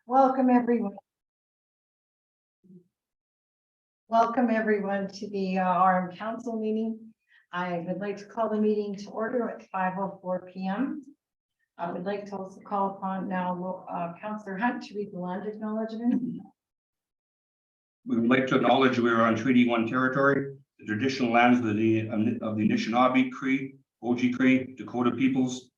Welcome everyone. Welcome everyone to the RM Council meeting. I would like to call the meeting to order at 5:04 p.m. I would like to also call upon now Councillor Hunt to read the land acknowledgement. We would like to acknowledge we are on Treaty 1 territory, the traditional lands of the Anishinaabe, Cree, Oji-Cree, Dakota peoples.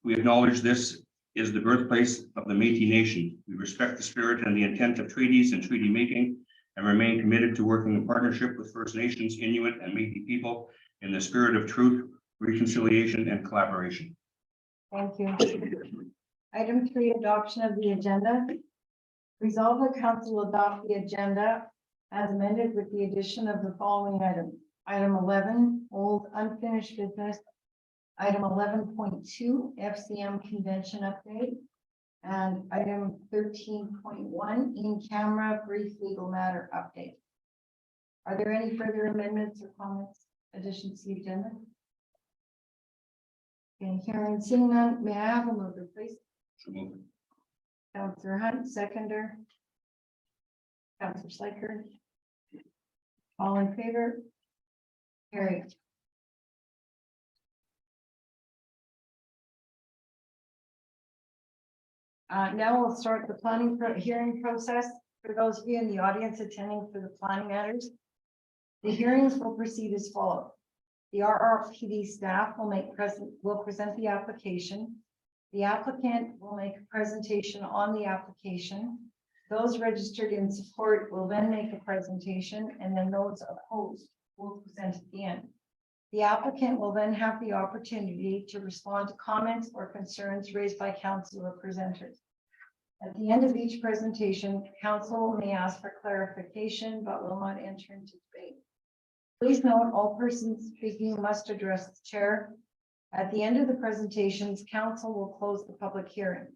We acknowledge this is the birthplace of the Métis Nation. We respect the spirit and the intent of treaties and treaty making and remain committed to working in partnership with First Nations, Inuit, and Métis people in the spirit of truth, reconciliation, and collaboration. Thank you. Item 3, adoption of the agenda. Resolve the council will adopt the agenda as amended with the addition of the following items. Item 11, old unfinished business. Item 11.2, FCM convention update. And item 13.1, in camera brief legal matter update. Are there any further amendments or comments, additions to the agenda? Okay, hearing and seeing none, may I have a mover, please? So moved. Councillor Hunt, seconder. Councillor Schleicher. All in favor? Carried. Now we'll start the planning hearing process. For those of you in the audience attending for the planning matters, the hearings will proceed as follows. The RRPD staff will present the application. The applicant will make a presentation on the application. Those registered in support will then make a presentation, and then those opposed will present at the end. The applicant will then have the opportunity to respond to comments or concerns raised by council or presenters. At the end of each presentation, council may ask for clarification, but will not enter into debate. Please note all persons speaking must address the chair. At the end of the presentations, council will close the public hearing.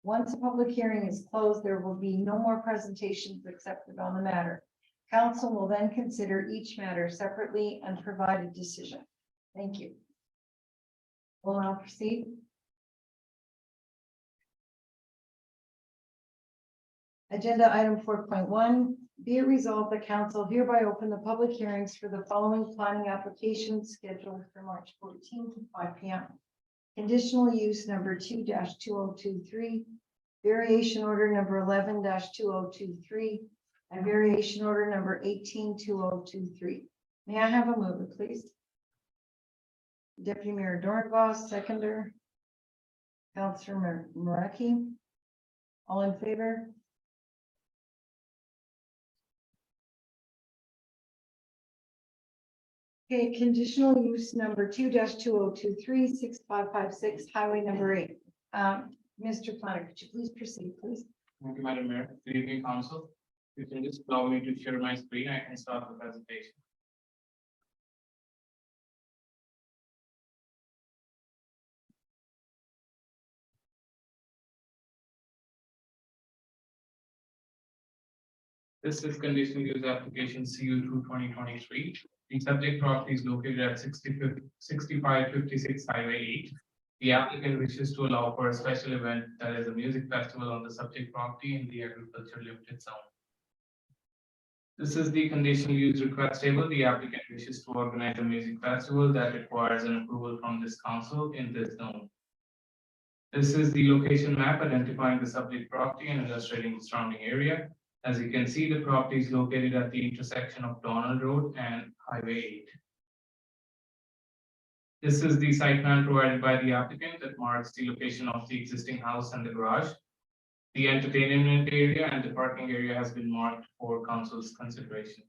Once the public hearing is closed, there will be no more presentations accepted on the matter. Council will then consider each matter separately and provide a decision. Thank you. We'll now proceed. Agenda item 4.1, be it resolved the council hereby open the public hearings for the following planning applications scheduled for March 14th at 5 p.m. Conditional use number 2-2023, variation order number 11-2023, and variation order number 18-2023. May I have a mover, please? Deputy Mayor Doornbos, seconder. Councillor Maraki. All in favor? Okay, conditional use number 2-2023, 6556, highway number 8. Mr. Planner, could you please proceed, please? Thank you, Madam Mayor. Good evening, Council. You can just allow me to share my screen. I can start the presentation. This is conditional use application CU2 2023. The subject property is located at 6556 Highway 8. The applicant wishes to allow for a special event that is a music festival on the subject property in the agriculture limited zone. This is the conditional use request table. The applicant wishes to organize a music festival that requires an approval from this council in this zone. This is the location map identifying the subject property and illustrating the surrounding area. As you can see, the property is located at the intersection of Donald Road and Highway 8. This is the site plan provided by the applicant that marks the location of the existing house and the garage. The entertainment area and the parking area has been marked for council's consideration.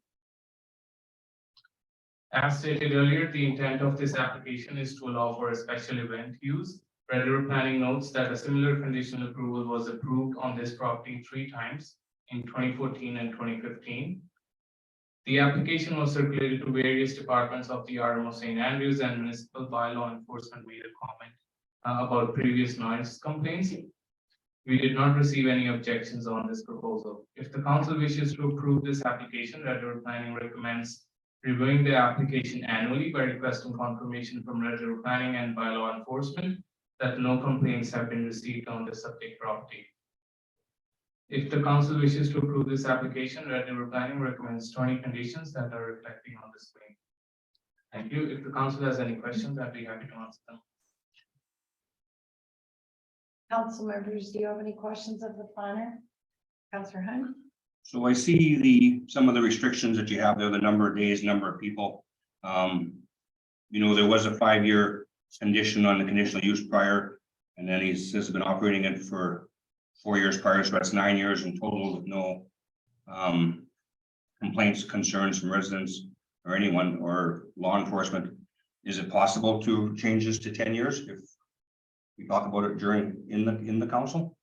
As stated earlier, the intent of this application is to allow for a special event use. Red River Planning notes that a similar conditional approval was approved on this property 3 times in 2014 and 2015. The application was circulated to various departments of the RMO St. Andrews and municipal bylaw enforcement made a comment about previous noise complaints. We did not receive any objections on this proposal. If the council wishes to approve this application, Red River Planning recommends reviewing the application annually by requesting confirmation from Red River Planning and bylaw enforcement that no complaints have been received on the subject property. If the council wishes to approve this application, Red River Planning recommends 20 conditions that are reflecting on the screen. Thank you. If the council has any questions, I'd be happy to answer them. Council members, do you have any questions of the planner? Councillor Hunt? So I see some of the restrictions that you have there, the number of days, number of people. There was a 5-year condition on the conditional use prior, and then he says been operating it for 4 years prior, so that's 9 years in total with no complaints, concerns from residents or anyone or law enforcement. Is it possible to change this to 10 years if we talk about it in the council?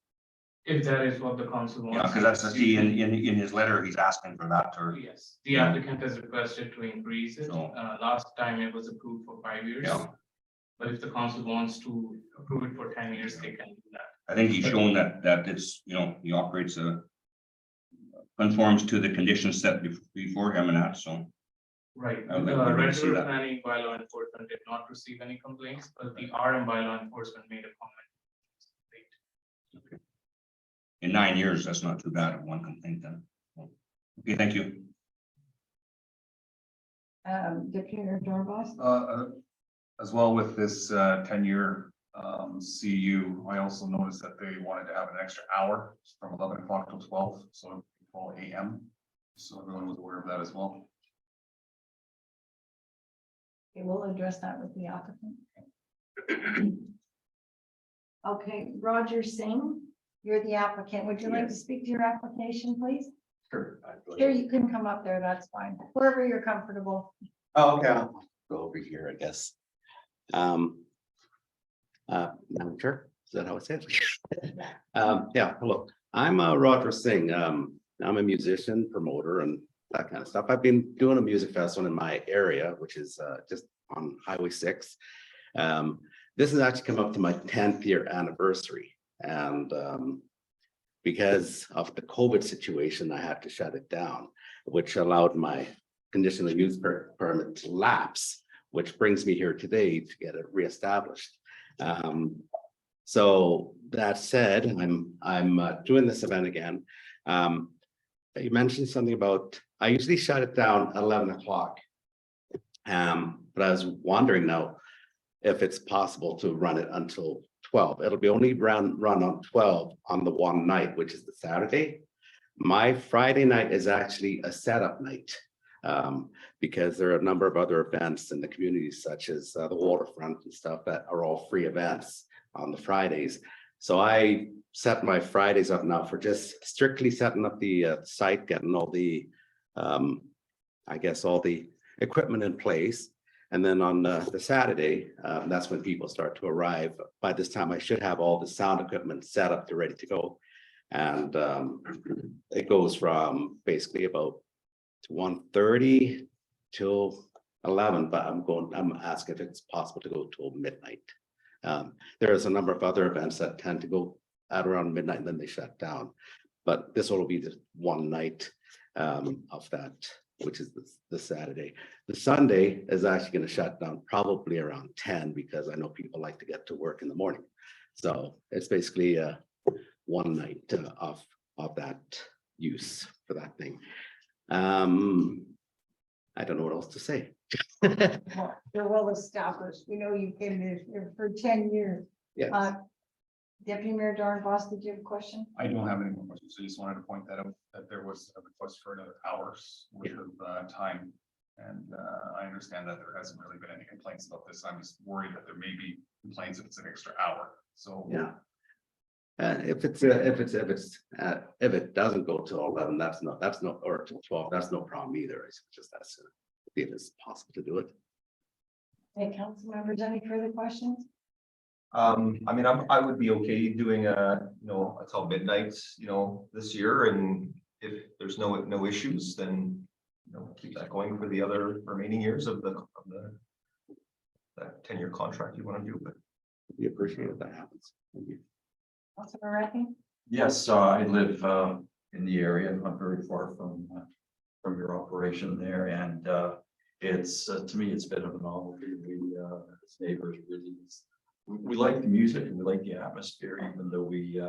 If that is what the council wants. Yeah, because that's the see in his letter, he's asking for that or Yes, the applicant has requested to increase it. So- Last time it was approved for 5 years. Yeah. But if the council wants to approve it for 10 years, they can do that. I think he's shown that it's, he operates conforms to the conditions set before him and that, so. Right, I would the like to Red see River that. Planning bylaw enforcement did not receive any complaints, but the RM bylaw enforcement made a comment. In 9 years, that's not too bad of one complaint then. Okay, thank you. Deputy Mayor Dornbos? As well with this 10-year CU, I also noticed that they wanted to have an extra hour from 11 o'clock till 12, so 12 a.m. So everyone was aware of that as well. Okay, we'll address that with the applicant. Okay, Roger Singh, you're the applicant. Would you like to speak to your application, please? Sure. Sure, you can come up there, that's fine, wherever you're comfortable. Oh, okay, I'll go over here, I guess. Madam Chair, is that how it's said? Yeah, hello, I'm Roger Singh. I'm a musician, promoter, and that kind of stuff. I've been doing a music festival in my area, which is just on Highway 6. This has actually come up to my 10th year anniversary, and because of the COVID situation, I had to shut it down, which allowed my conditional use permit to lapse, which brings me here today to get it reestablished. So that said, I'm doing this event again. You mentioned something about, I usually shut it down at 11 o'clock. But I was wondering now if it's possible to run it until 12. It'll be only run on 12 on the one night, which is the Saturday. My Friday night is actually a setup night. Because there are a number of other events in the community, such as the waterfront and stuff that are all free events on the Fridays. So I set my Fridays up now for just strictly setting up the site, getting all the, I guess, all the equipment in place. And then on the Saturday, that's when people start to arrive. By this time, I should have all the sound equipment set up to ready to go. And it goes from basically about 1:30 till 11, but I'm asking if it's possible to go till midnight. There is a number of other events that tend to go at around midnight and then they shut down. But this will be the one night of that, which is the Saturday. The Sunday is actually going to shut down probably around 10 because I know people like to get to work in the morning. So it's basically one night of that use for that thing. I don't know what else to say. Well, they're well established. We know you've been there for 10 years. Yeah. Deputy Mayor Dornbos, did you have a question? I don't have any more questions. I just wanted to point that out, that there was a request for another hour's worth of time. And I understand that there hasn't really been any complaints about this. I'm just worried that there may be complaints if it's an extra hour. So Yeah. If it doesn't go till 11, or till 12, that's no problem either. It's just that's if it's possible to do it. Hey, council members, any further questions? I mean, I would be okay doing until midnight, this year, and if there's no issues, then, keep that going for the other remaining years of that 10-year contract you want to do, but. We appreciate it. That happens. Thank you. Councilor Murphy? Yes, I live in the area, not very far from your operation there, and it's to me, it's a bit of a novelty. We as neighbors really, we like the music and we like the atmosphere, even though we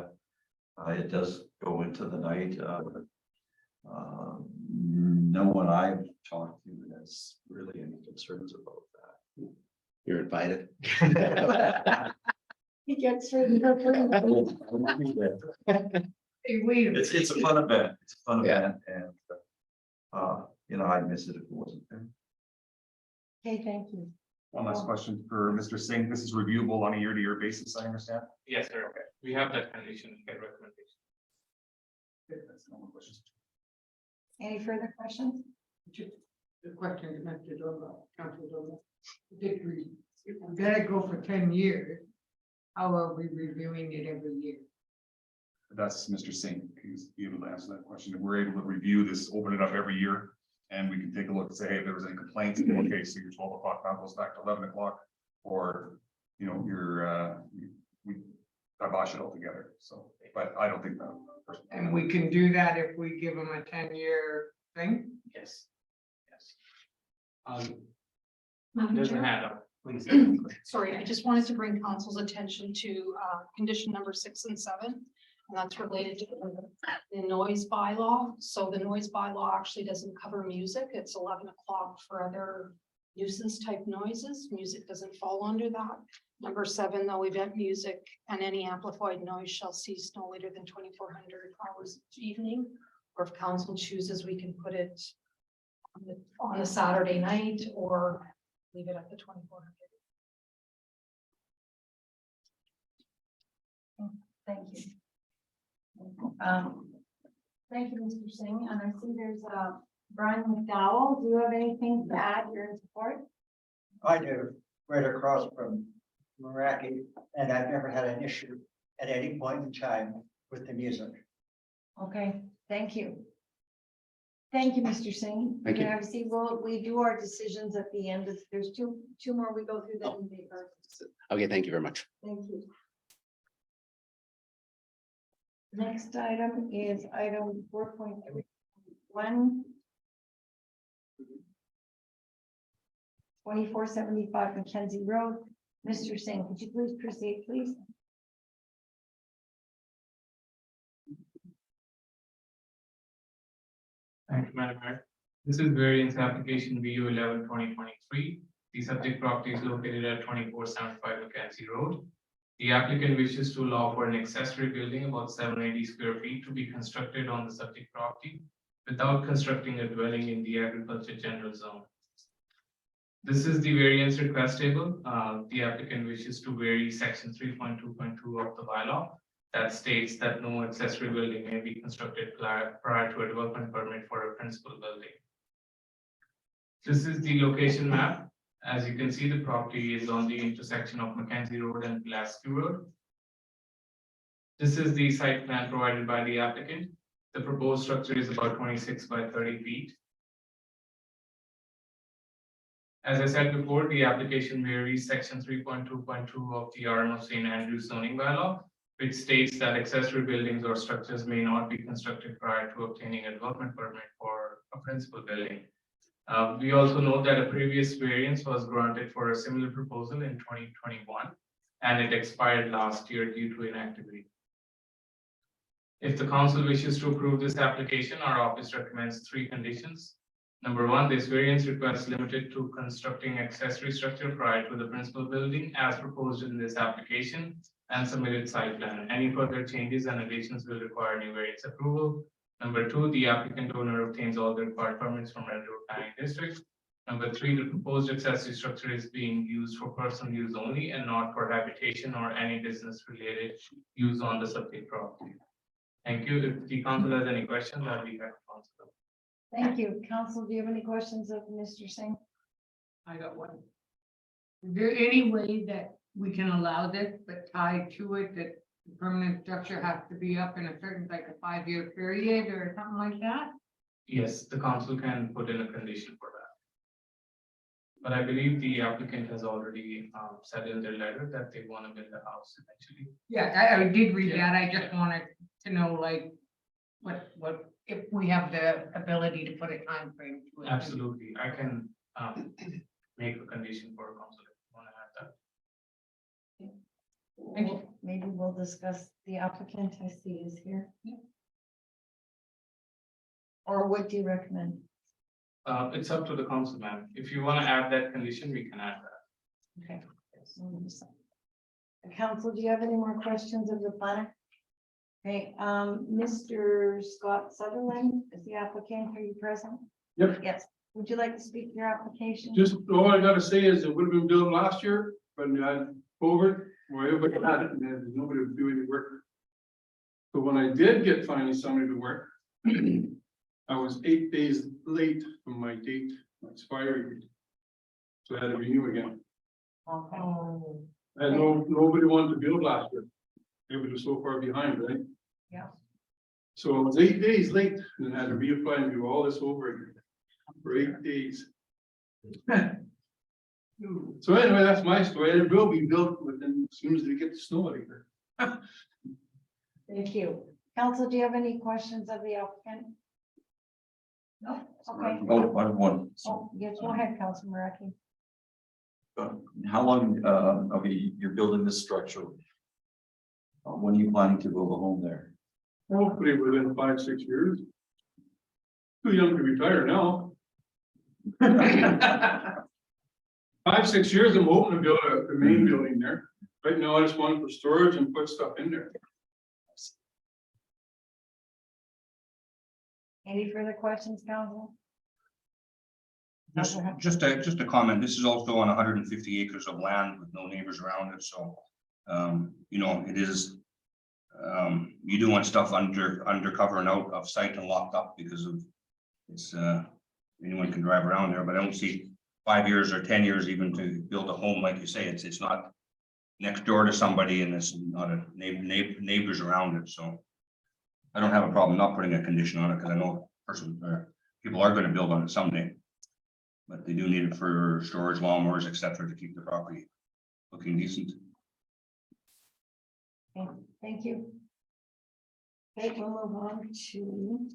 It does go into the night. No one I've talked to has really any concerns about that. You're invited. He gets for the. It's a fun event. It's a fun Yeah. event and, I'd miss it if it wasn't there. Okay, thank you. One last question for Mr. Singh. This is reviewable on a year-to-year basis, I understand. Yes, sir. Okay. We have that condition in the recommendation. Okay, that's no more questions. Any further questions? The question to Mr. Dola, Council Dola. Did we, if we gotta go for 10 years, how are we reviewing it every year? That's Mr. Singh. He's able to answer that question. If we're able to review this, open it up every year. And we can take a look and say, hey, if there was any complaints, okay, so your 12 o'clock now goes back to 11 o'clock. Or, we kibosh it all together. So, but I don't think that. And we can do that if we give them a 10-year thing? Yes. Madam There's a Chair, hand up, please. sorry, I just wanted to bring council's attention to condition number 6 and 7. And that's related to the noise bylaw. So the noise bylaw actually doesn't cover music. It's 11 o'clock for other nuisance type noises. Music doesn't fall under that. Number 7, though, event music and any amplified noise shall cease no later than 2400 hours each evening. Or if council chooses, we can put it on a Saturday night or leave it at the 2400. Thank you. Thank you, Mr. Singh, and I see there's Brian McDowell. Do you have anything to add? You're in support? I do, right across from Meraki, and I've never had an issue at any point in time with the music. Okay, thank you. Thank you, Mr. Singh. Thank you. Yeah, see, we do our decisions at the end of, there's two more we go through then. Okay, thank you very much. Thank you. Next item is item 4.1. 2475 Mackenzie Road. Mr. Singh, could you please proceed, please? Thank you, Madam Mayor. This is variance application VU 11/2023. The subject property is located at 2475 Mackenzie Road. The applicant wishes to allow for an accessory building about 780 square feet to be constructed on the subject property without constructing a dwelling in the agriculture general zone. This is the variance request table. The applicant wishes to vary section 3.2.2 of the bylaw that states that no accessory building may be constructed prior to a development permit for a principal building. This is the location map. As you can see, the property is on the intersection of Mackenzie Road and Pulaski Road. This is the site plan provided by the applicant. The proposed structure is about 26 by 30 feet. As I said before, the application varies section 3.2.2 of the RMO St. Andrews zoning bylaw, which states that accessory buildings or structures may not be constructed prior to obtaining a development permit for a principal building. We also know that a previous variance was granted for a similar proposal in 2021, and it expired last year due to inactivity. If the council wishes to approve this application, our office recommends 3 conditions. Number 1, this variance request is limited to constructing accessory structure prior to the principal building as proposed in this application and submitted site plan. Any further changes and additions will require new variance approval. Number 2, the applicant owner obtains all the required permits from Red Road Planning District. Number 3, the proposed accessory structure is being used for personal use only and not for habitation or any business related use on the subject property. Thank you. If the council has any questions, I'll be happy to answer them. Thank you. Council, do you have any questions of Mr. Singh? I got one. Is there any way that we can allow this, but tie to it that the permanent structure has to be up in a certain, like a 5-year period or something like that? Yes, the council can put in a condition for that. But I believe the applicant has already said in their letter that they want to build a house eventually. Yeah, I did read Yeah. that. I just wanted to know like what if we have the ability to put a time frame to it. Absolutely, I can make a condition for a council if you want to have that. Maybe we'll discuss the applicant I see is here. Or what do you recommend? It's up to the council, ma'am. If you want to add that condition, we can add that. Okay. Council, do you have any more questions of the planner? Okay, Mr. Scott Sutherland is the applicant. Are you present? Yep. Yes. Would you like to speak to your application? Just all I gotta say is it would have been built last year, but we had COVID, where everybody had it and then nobody would do any work. So when I did get finally somebody to work, I was 8 days late from my date, my expiry date. So I had to renew again. Okay. And nobody wanted to build last year. Everybody was so far behind, right? Yeah. So I was 8 days late and then had to reapply and do all this over again for 8 days. So anyway, that's my story. It will be built within, as soon as they get the snow out of here. Thank you. Council, do you have any questions of the applicant? No. Okay. Oh, I have one. Oh, yes, go ahead, Council Maraki. How long, okay, you're building this structure? When are you planning to build a home there? Hopefully within 5-6 years. Too young to retire now. 5-6 years, I'm hoping to build the main building there. Right now, I just want it for storage and put stuff in there. Any further questions, Council? Just a comment. This is also on 150 acres of land with no neighbors around it, so. You know, it is. You do want stuff undercover and out of sight and locked up because of. It's anyone can drive around there, but I don't see 5 years or 10 years even to build a home, like you say. It's not next door to somebody and it's not a neighbors around it, so. I don't have a problem not putting a condition on it because I know people are going to build on it someday. But they do need it for storage, lawnmowers, etc., to keep the property looking decent. Okay, thank you. Okay, we'll move on to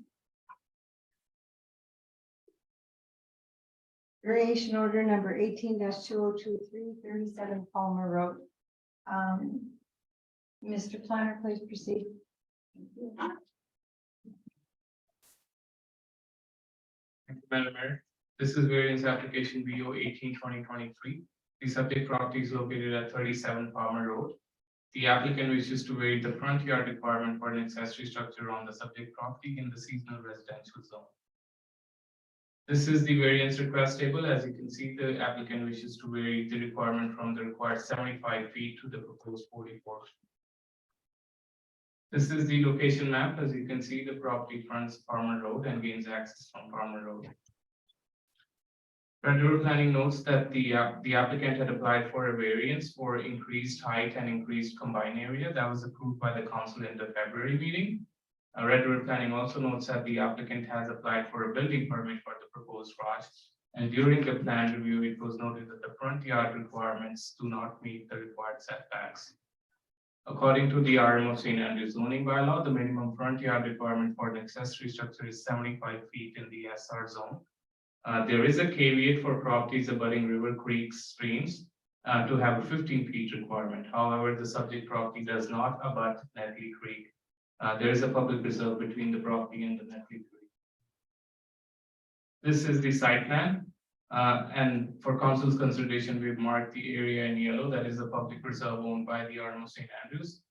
variation order number 18-2023, 37 Palmer Road. Mr. Planner, please proceed. Thank you, Madam Mayor. This is variance application BO 18-2023. The subject property is located at 37 Palmer Road. The applicant wishes to vary the front yard requirement for an accessory structure on the subject property in the seasonal residential zone. This is the variance request table. As you can see, the applicant wishes to vary the requirement from the required 75 feet to the proposed 44. This is the location map. As you can see, the property fronts Palmer Road and gains access from Palmer Road. Red River Planning notes that the applicant had applied for a variance for increased height and increased combined area that was approved by the council in the February meeting. Red River Planning also notes that the applicant has applied for a building permit for the proposed garage. And during the plan review, it was noted that the front yard requirements do not meet the required setbacks. According to the RM of St. Andrews zoning bylaw, the minimum front yard requirement for an accessory structure is 75 feet in the SR zone. There is a caveat for properties abutting river creeks, streams to have a 15 feet requirement. However, the subject property does not abut Netley Creek. There is a public reserve between the property and the Netley Creek. This is the site plan. And for council's consideration, we've marked the area in yellow. That is a public reserve owned by the RM of St. Andrews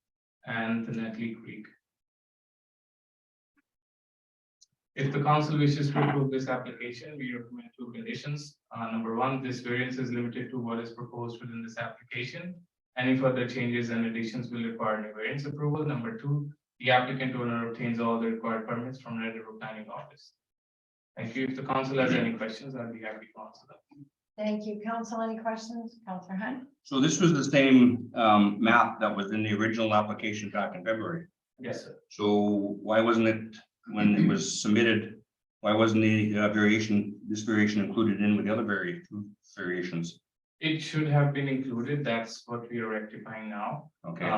and the Netley Creek. If the council wishes to approve this application, we recommend 2 conditions. Number 1, this variance is limited to what is proposed within this application. Any further changes and additions will require new variance approval. Number 2, the applicant owner obtains all the required permits from Red River Planning Office. Thank you. If the council has any questions, I'll be happy to answer them. Thank you. Council, any questions? Councilor Hunt? So this was the same map that was in the original application back in February. Yes, sir. So why wasn't it, when it was submitted, why wasn't the this variation included in with the other variations? It should have been included. That's what we are rectifying now. Okay,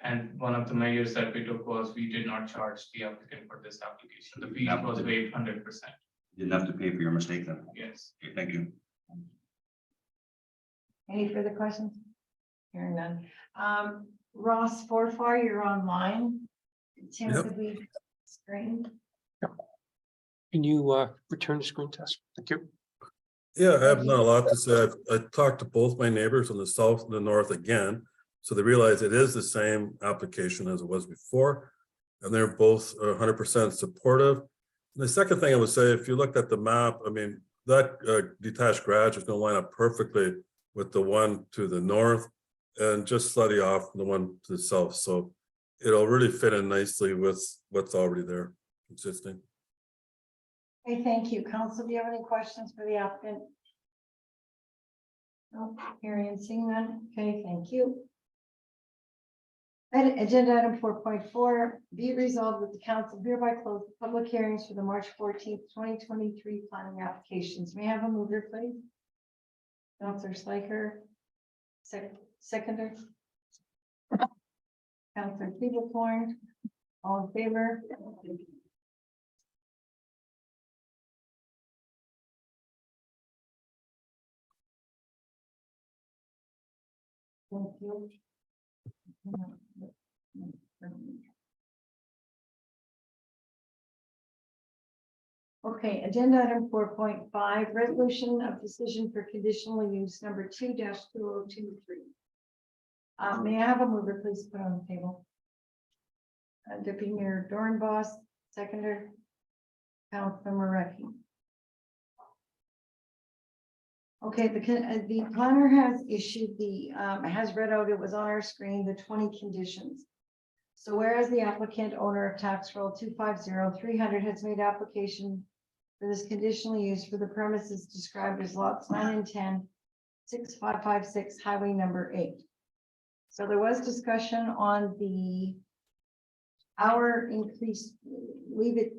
And one of the measures that we took was we did not charge the applicant for this application. The fee was waived 100%. didn't have to pay for your mistake then. Yes. Okay, thank you. Any further questions? Hearing none. Ross Forfar, you're online. Tim, Yep. could we screen? Can you return to screen test? Thank you. Yeah, I have not a lot to say. I talked to both my neighbors on the south and the north again. So they realize it is the same application as it was before. And they're both 100% supportive. And the second thing I would say, if you looked at the map, I mean, that detached garage is going to line up perfectly with the one to the north and just slightly off from the one to the south. So it'll really fit in nicely with what's already there existing. Okay, thank you. Council, do you have any questions for the applicant? No, hearing and seeing none. Okay, thank you. And agenda item 4.4, be it resolved that the council hereby close the public hearings for the March 14th, 2023 planning applications. May I have a mover, please? Councilor Schleicher. Seconder. Councilor Pivocorn. All in favor? Thank you. Okay, agenda item 4.5, resolution of decision for conditional use number 2-2023. May I have a mover, please put on the table? Deputy Mayor Dornbos, seconder. Councilor Moretti. Okay, the planner has issued has read out, it was on our screen, the 20 conditions. So whereas the applicant owner of tax roll 250-300 has made application for this conditional use for the premises described as lots 9 and 10, 6556 highway number 8. So there was discussion on the hour increase, leave it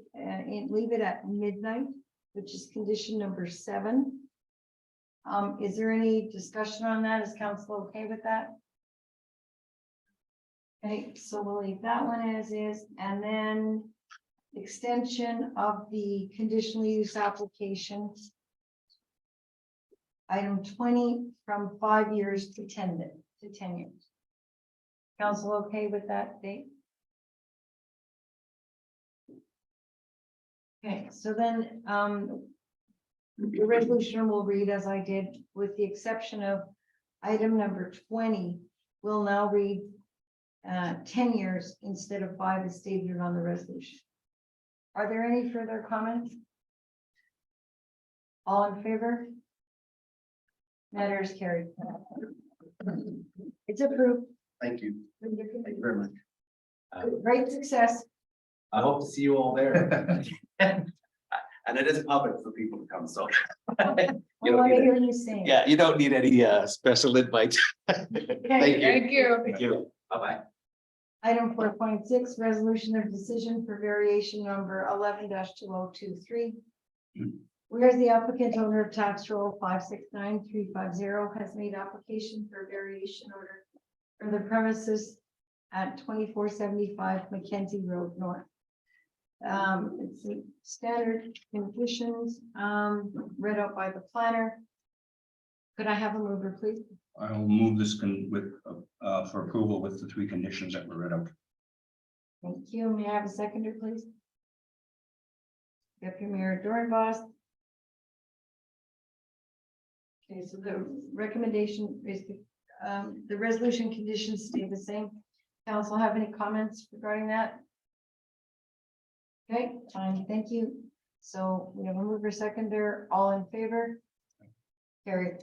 at midnight, which is condition number 7. Is there any discussion on that? Is council okay with that? Okay, so we'll leave that one as is, and then extension of the conditional use application. Item 20 from 5 years to 10 years. Council okay with that date? Okay, so then, the resolution will read as I did, with the exception of item number 20, will now read 10 years instead of 5 as stated on the resolution. Are there any further comments? All in favor? Matter is carried. It's approved. Thank you. Thank you very much. Great success. I hope to see you all there. And it is public for people to come, so. I want to hear you sing. Yeah, you don't need any special invite. Thank you. Thank you. Thank you. Bye-bye. Item 4.6, resolution of decision for variation number 11-2023. Whereas the applicant owner of tax roll 569350 has made application for variation order for the premises at 2475 Mackenzie Road North. It's the standard conditions, read out by the planner. Could I have a mover, please? I'll move this for approval with the 3 conditions that were read out. Thank you. May I have a seconder, please? Deputy Mayor Dornbos. Okay, so the recommendation is the resolution conditions stay the same. Council have any comments regarding that? Okay, fine, thank you. So we have a mover, seconder, all in favor? Carried.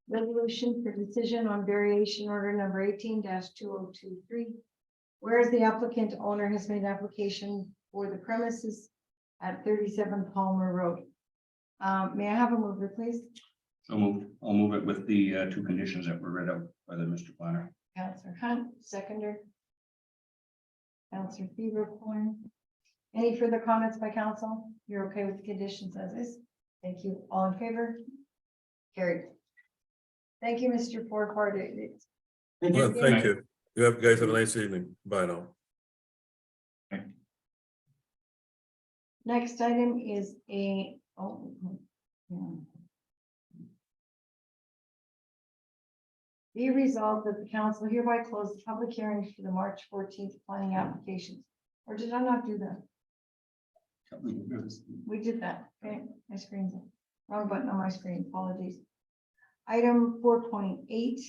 Resolution for decision on variation order number 18-2023. Whereas the applicant owner has made application for the premises at 37 Palmer Road. May I have a mover, please? So moved. I'll move it with the 2 conditions that were read out by the Mr. Planner. Councillor Hunt, seconder. Councillor Pivocorn. Any further comments by council? You're okay with the conditions as is? Thank you. All in favor? Carried. Thank you, Mr. Forfar. Well, thank you. You guys have a nice evening. Bye now. Next item is Be resolved that the council hereby close the public hearings for the March 14th planning applications. Or did I not do that? We did that. Okay, my screen's wrong button on my screen. Apologies. Item 4.8,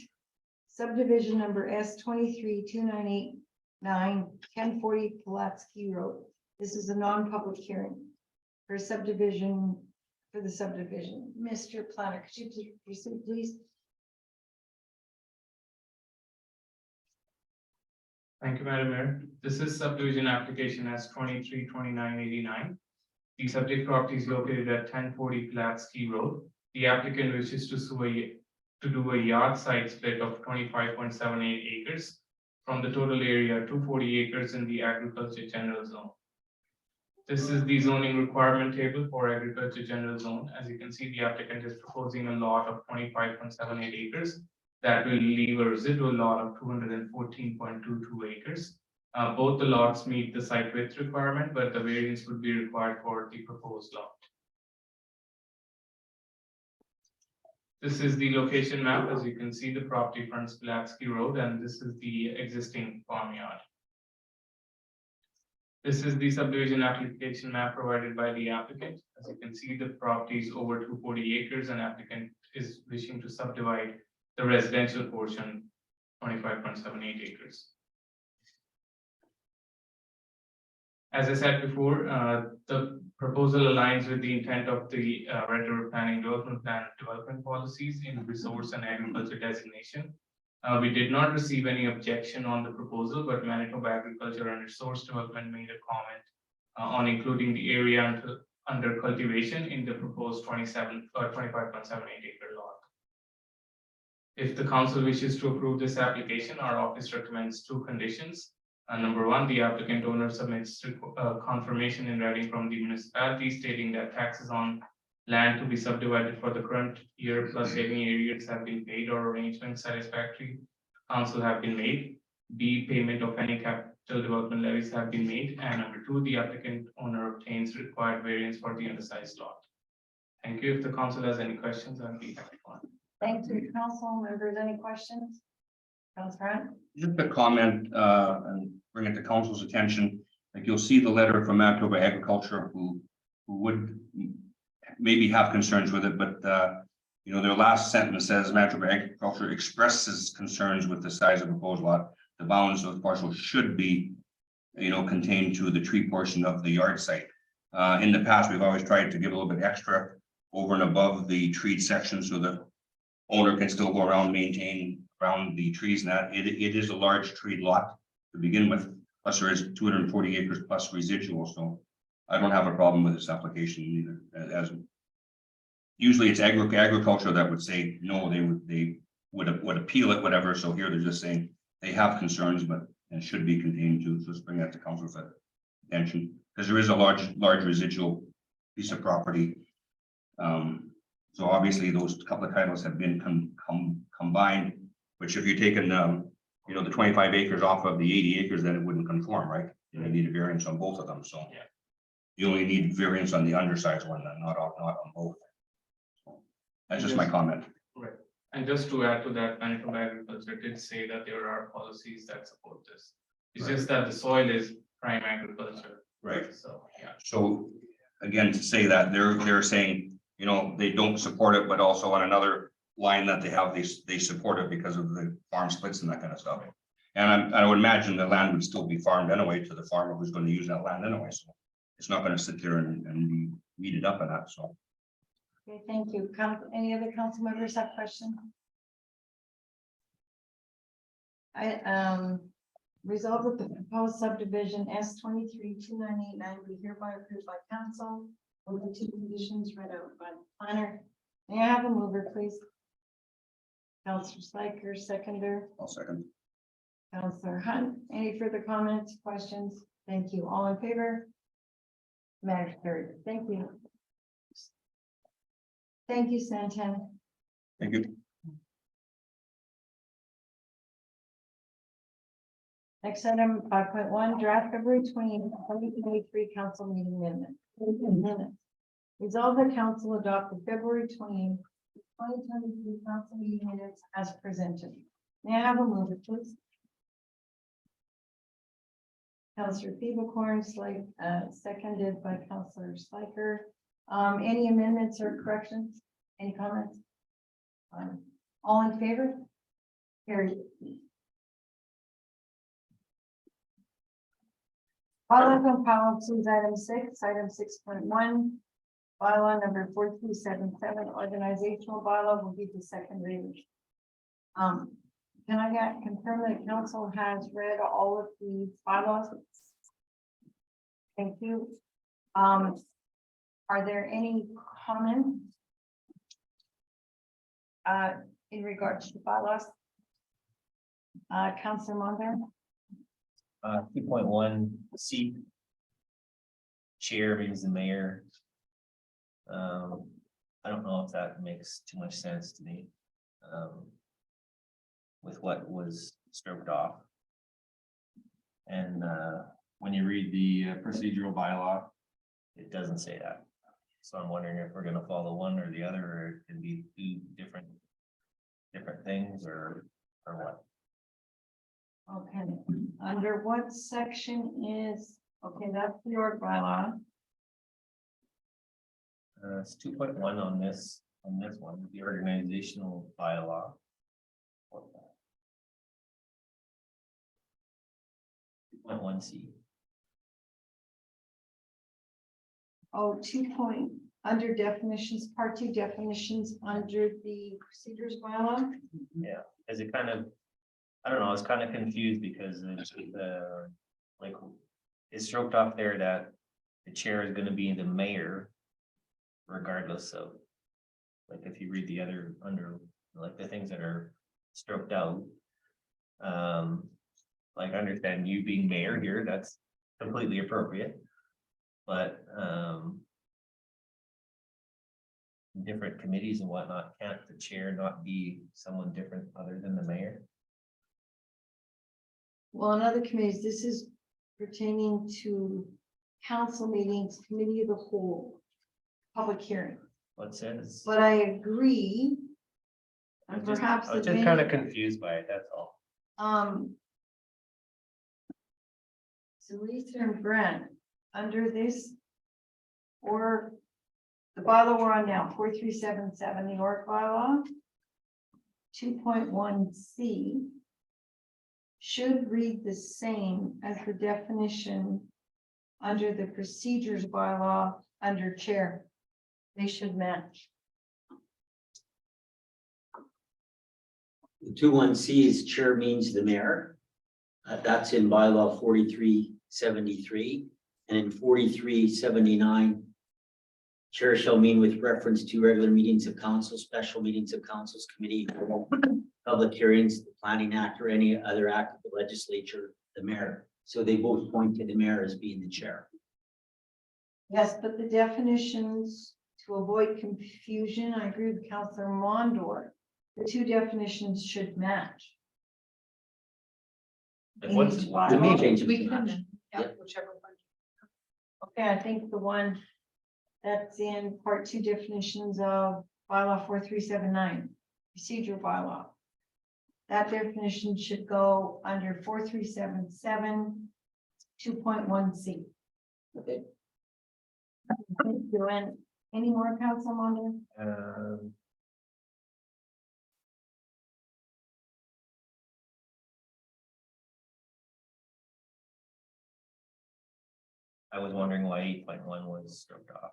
subdivision number S 232989, 1040 Pulaski Road. This is a non-public hearing for subdivision, for the subdivision. Mr. Planner, could you proceed, please? Thank you, Madam Mayor. This is subdivision application as 232989. The subject property is located at 1040 Pulaski Road. The applicant wishes to do a yard site split of 25.78 acres from the total area 240 acres in the agriculture general zone. This is the zoning requirement table for agriculture general zone. As you can see, the applicant is proposing a lot of 25.78 acres. That will leave a residual lot of 214.22 acres. Both the lots meet the site width requirement, but the variance would be required for the proposed lot. This is the location map. As you can see, the property fronts Pulaski Road, and this is the existing farmyard. This is the subdivision application map provided by the applicant. As you can see, the property is over 240 acres, and applicant is wishing to subdivide the residential portion, 25.78 acres. As I said before, the proposal aligns with the intent of the Red River Planning Development Plan development policies in resource and agriculture designation. We did not receive any objection on the proposal, but Manitoba Agriculture and Resource Development made a comment on including the area under cultivation in the proposed 25.78 acre lot. If the council wishes to approve this application, our office recommends two conditions. Number one, the applicant owner submits confirmation in writing from the municipality stating that taxes on land to be subdivided for the current year plus any areas have been paid or arrangements satisfactory council have been made. B, payment of any capital development levies have been made. And number two, the applicant owner obtains required variance for the undersized lot. Thank you. If the council has any questions, I'll be happy to answer. Thank you, council members. Any questions? Councilor Hunt? Just a comment, and bring it to council's attention, like you'll see the letter from Manitoba Agriculture who would maybe have concerns with it, but you know, their last sentence says Manitoba Agriculture expresses concerns with the size of the proposed lot. The bounds of the parcel should be, you know, contained to the tree portion of the yard site. In the past, we've always tried to give a little bit extra over and above the treed section so the owner can still go around, maintain around the trees and that. It is a large treed lot to begin with, plus there is 240 acres plus residual, so I don't have a problem with this application either. As usually it's agriculture that would say no, they would appeal it, whatever. So here they're just saying they have concerns, but it should be contained to. So let's bring that to council's attention, because there is a large residual piece of property. So obviously those couple of titles have been combined, which if you're taking you know, the 25 acres off of the 80 acres, then it wouldn't conform, right? You need a variance on both of them. So yeah, you only need variance on the undersized one, not on both. So that's just my comment. Right. And just to add to that, Manitoba Agriculture did say that there are policies that support this. It's just that the soil is prime agriculture. Right. So yeah. So again, to say that they're saying, you know, they don't support it, but also on another line that they have, they support it because of the farm splits and that kind of stuff. And I would imagine the land would still be farmed anyway to the farmer who's going to use that land anyway. So it's not going to sit there and be weeded up in that. So. Okay, thank you. Any other council members have questions? I resolve that the proposed subdivision S 232989 be hereby approved by council with the two conditions read out by the planner. May I have a mover, please? Councilor Spiker, seconder. I'll second. Councilor Hunt. Any further comments, questions? Thank you. All in favor? Matter carried. Thank you. Thank you, Santana. Thank you. Next item, 5.1, draft February 2023 council meeting minutes. Resolve the council adopt the February 2023 council meeting minutes as presented. May I have a mover, please? Councillor Fevercorn, seconded by Councillor Spiker. Any amendments or corrections? Any comments? All in favor? Carried. Bylaws and policies, item 6.1. Bylaw number 4377, organizational bylaw will be the second reading. Can I confirm that council has read all of the bylaws? Thank you. Are there any comments? In regards to bylaws? Councilor Mondar? 2.1 C. Chair means the mayor. I don't know if that makes too much sense to me. With what was stroked off. And when you read the procedural bylaw, it doesn't say that. So I'm wondering if we're gonna follow one or the other, or it can be two different things, or what. Okay, under what section is, okay, that's the org bylaw. It's 2.1 on this one, the organizational bylaw. 2.1 C. Oh, 2 under definitions, part 2 definitions under the procedures bylaw. Yeah, as it kind of, I don't know, I was kind of confused because it's like it's stroked off there that the chair is gonna be the mayor. Regardless of, like, if you read the other under, like, the things that are stroked out. Like, I understand you being mayor here, that's completely appropriate. But different committees and whatnot, can't the chair not be someone different other than the mayor? Well, in other committees, this is pertaining to council meetings, committee of the whole, public hearing. What says? But I agree. And I'm just- perhaps. I was the just kind of mayor- confused by it, that's all. So Lisa and Brent, under this. Or the bylaw we're on now, 4377, the org bylaw. 2.1 C. Should read the same as the definition. Under the procedures bylaw, under chair. They should match. The 2.1 C is chair means the mayor. That's in bylaw 4373, and in 4379. Chair shall mean with reference to regular meetings of council, special meetings of councils, committee, public hearings, the planning act, or any other act of the legislature, the mayor. So they both point to the mayor as being the chair. Yes, but the definitions, to avoid confusion, I agree with Councillor Mondor. The two definitions should match. Like, In what's- each The bylaw. main change is We to can, match. yeah, whichever one. Okay, I think the one that's in part 2 definitions of bylaw 4379, procedure bylaw. That definition should go under 4377, 2.1 C. Okay. Thank you. And any more, Council Mondor? I was wondering why 8.1 was stroked off.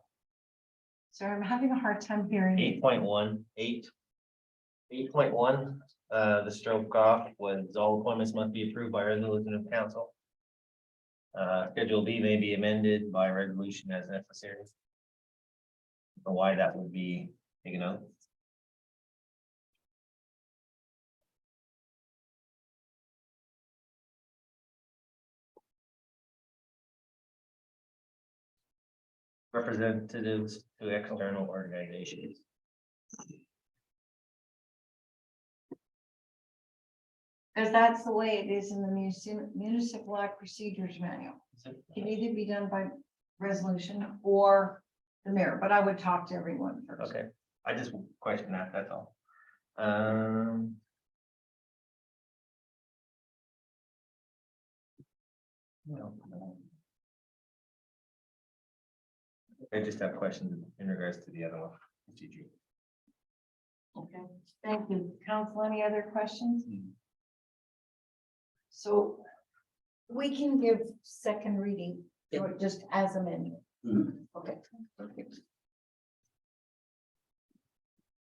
Sorry, I'm having a hard time hearing. 8.1, 8.1, the stroke off was all appointments must be approved by resolution of council. Schedule B may be amended by resolution as necessary. Or why that would be taken out. Representatives to external organizations. Because that's the way it is in the municipal act procedures manual. It can either be done by resolution or the mayor, but I would talk to everyone first. Okay, I just question that, that's all. No. I just have questions in regards to the other one. GG. Okay, thank you. Council, any other questions? Hmm. So we can give second reading, or just as amended. Mhm. Okay. Perfect.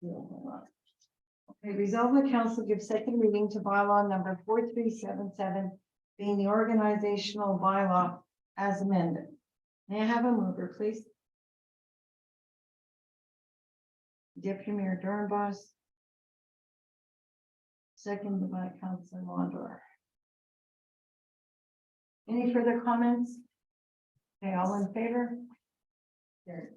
Okay, resolve the council give second reading to bylaw number 4377, being the organizational bylaw as amended. May I have a mover, please? Deputy Mayor Dornbos. Seconded by Councilor Wandor. Any further comments? Okay, all in favor? Carried.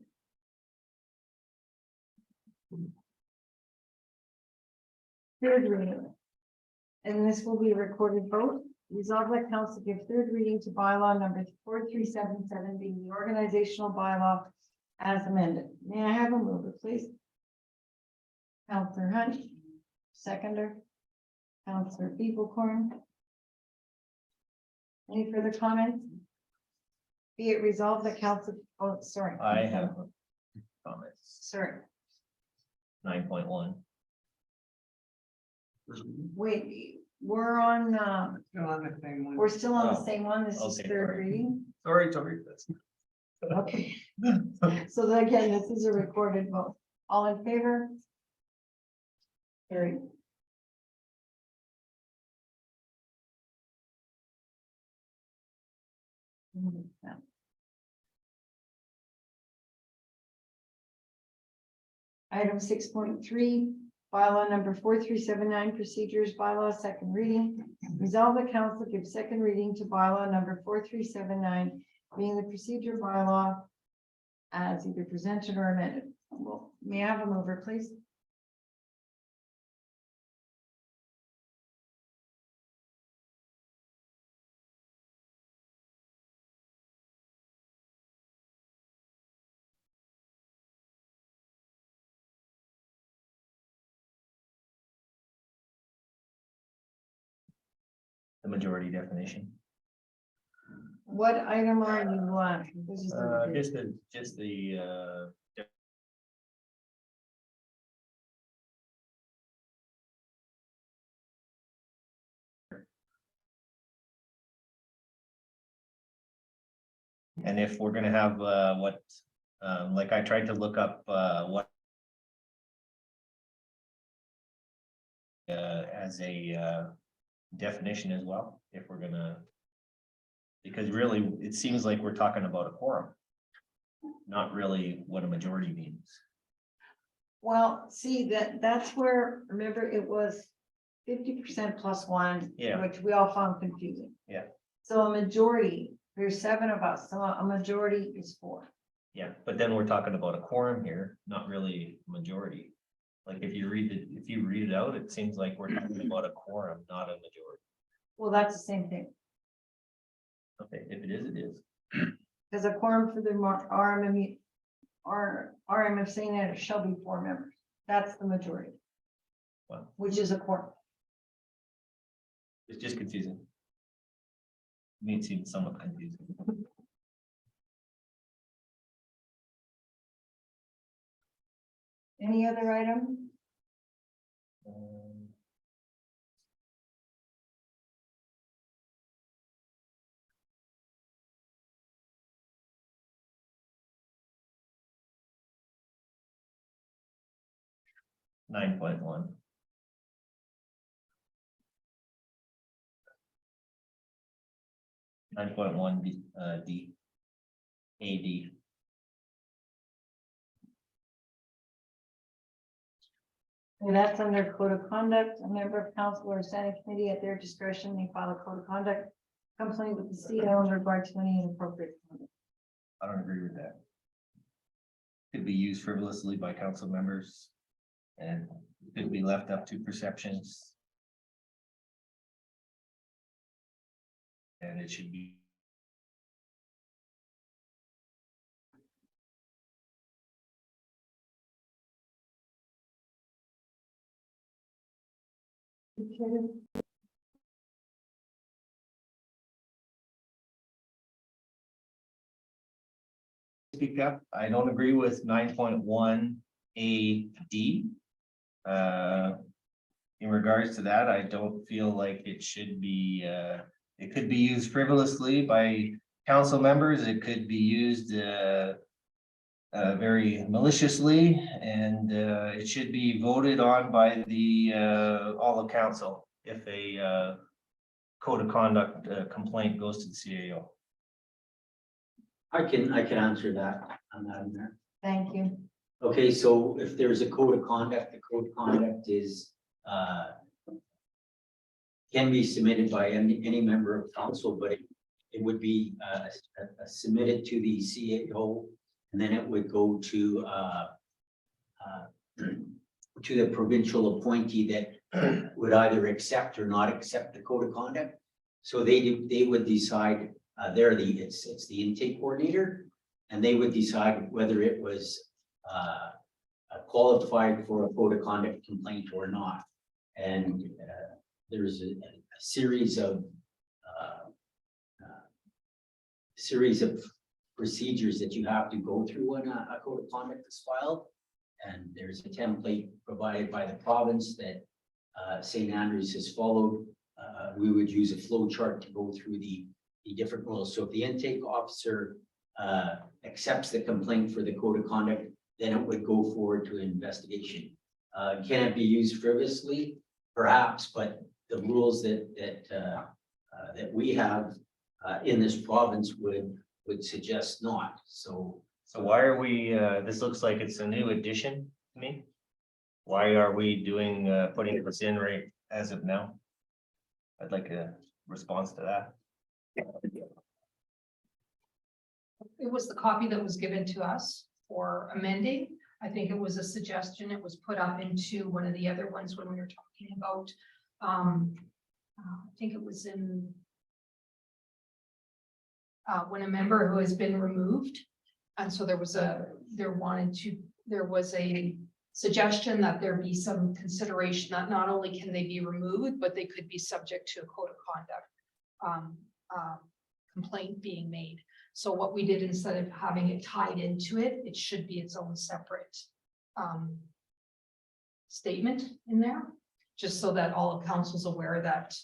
Third reading. And this will be a recorded vote. Resolve that council give third reading to bylaw number 4377, being the organizational bylaw as amended. May I have a mover, please? Councilor Hunt, seconder. Councilor Beeblehorn. Any further comments? Be it resolved that council, oh, sorry. I have comments. Sorry, 9.1. wait, we're on, Still on the same one. we're still on the Oh, same one. This is okay, third sorry. reading. Sorry, that's. Okay. So then again, this is a recorded vote. All in favor? Carried. Item 6.3, bylaw number 4379, procedures bylaw, second reading. Resolve the council give second reading to bylaw number 4379, being the procedure bylaw as either presented or amended. Well, may I have a mover, please? The majority definition. What item are you on? This is the- Just the, and if we're gonna have, what, like I tried to look up, what as a, definition as well, if we're gonna, because really, it seems like we're talking about a quorum, not really what a majority means. Well, see, that's where, remember, it was 50% plus one, Yeah. which we all found confusing. Yeah. So a majority, there's 7 of us, so a majority is 4. Yeah, but then we're talking about a quorum here, not really a majority. Like if you read it out, it seems like we're talking about a quorum, not a majority. Well, that's the same thing, Okay, if it is, it is. because a quorum for the RMM, or RMF saying that it shall be 4 members. That's the majority. Wow. Which is a quorum. It's just confusing. Me, it seems somewhat confusing. Any other item? Um, Nine point one. Nine point one D, D. AD. And that's under code of conduct. A member of council or standing committee at their discretion may file a code of conduct complaint with the CEO in regard to any inappropriate conduct. I don't agree with that. Could be used frivolously by council members. And could be left up to perceptions. And it should be Speak up. I don't agree with 9.1 AD. In regards to that, I don't feel like it should be, it could be used frivolously by council members. It could be used very maliciously, and it should be voted on by the all of council if a code of conduct complaint goes to the CAO. I can answer that. Madam Mayor. Thank you. Okay, so if there's a code of conduct, the code of conduct is can be submitted by any member of council, but it would be submitted to the CAO, and then it would go to the provincial appointee that would either accept or not accept the code of conduct. So they would decide, it's the intake coordinator, and they would decide whether it was qualified for a code of conduct complaint or not. And there's a series of procedures that you have to go through when a code of conduct is filed. And there's a template provided by the province that St. Andrews has followed. We would use a flow chart to go through the different rules. So if the intake officer accepts the complaint for the code of conduct, then it would go forward to an investigation. Can it be used frivolously? Perhaps, but the rules that we have in this province would suggest not. So why are we, this looks like it's a new addition to me. Why are we doing, putting this in right as of now? I'd like a response to that. It was the copy that was given to us for amending. I think it was a suggestion. It was put up into one of the other ones when we were talking about, I think it was in when a member who has been removed. And so there was a suggestion that there be some consideration that not only can they be removed, but they could be subject to a code of conduct complaint being made. So what we did, instead of having it tied into it, it should be its own separate statement in there, just so that all of council's aware that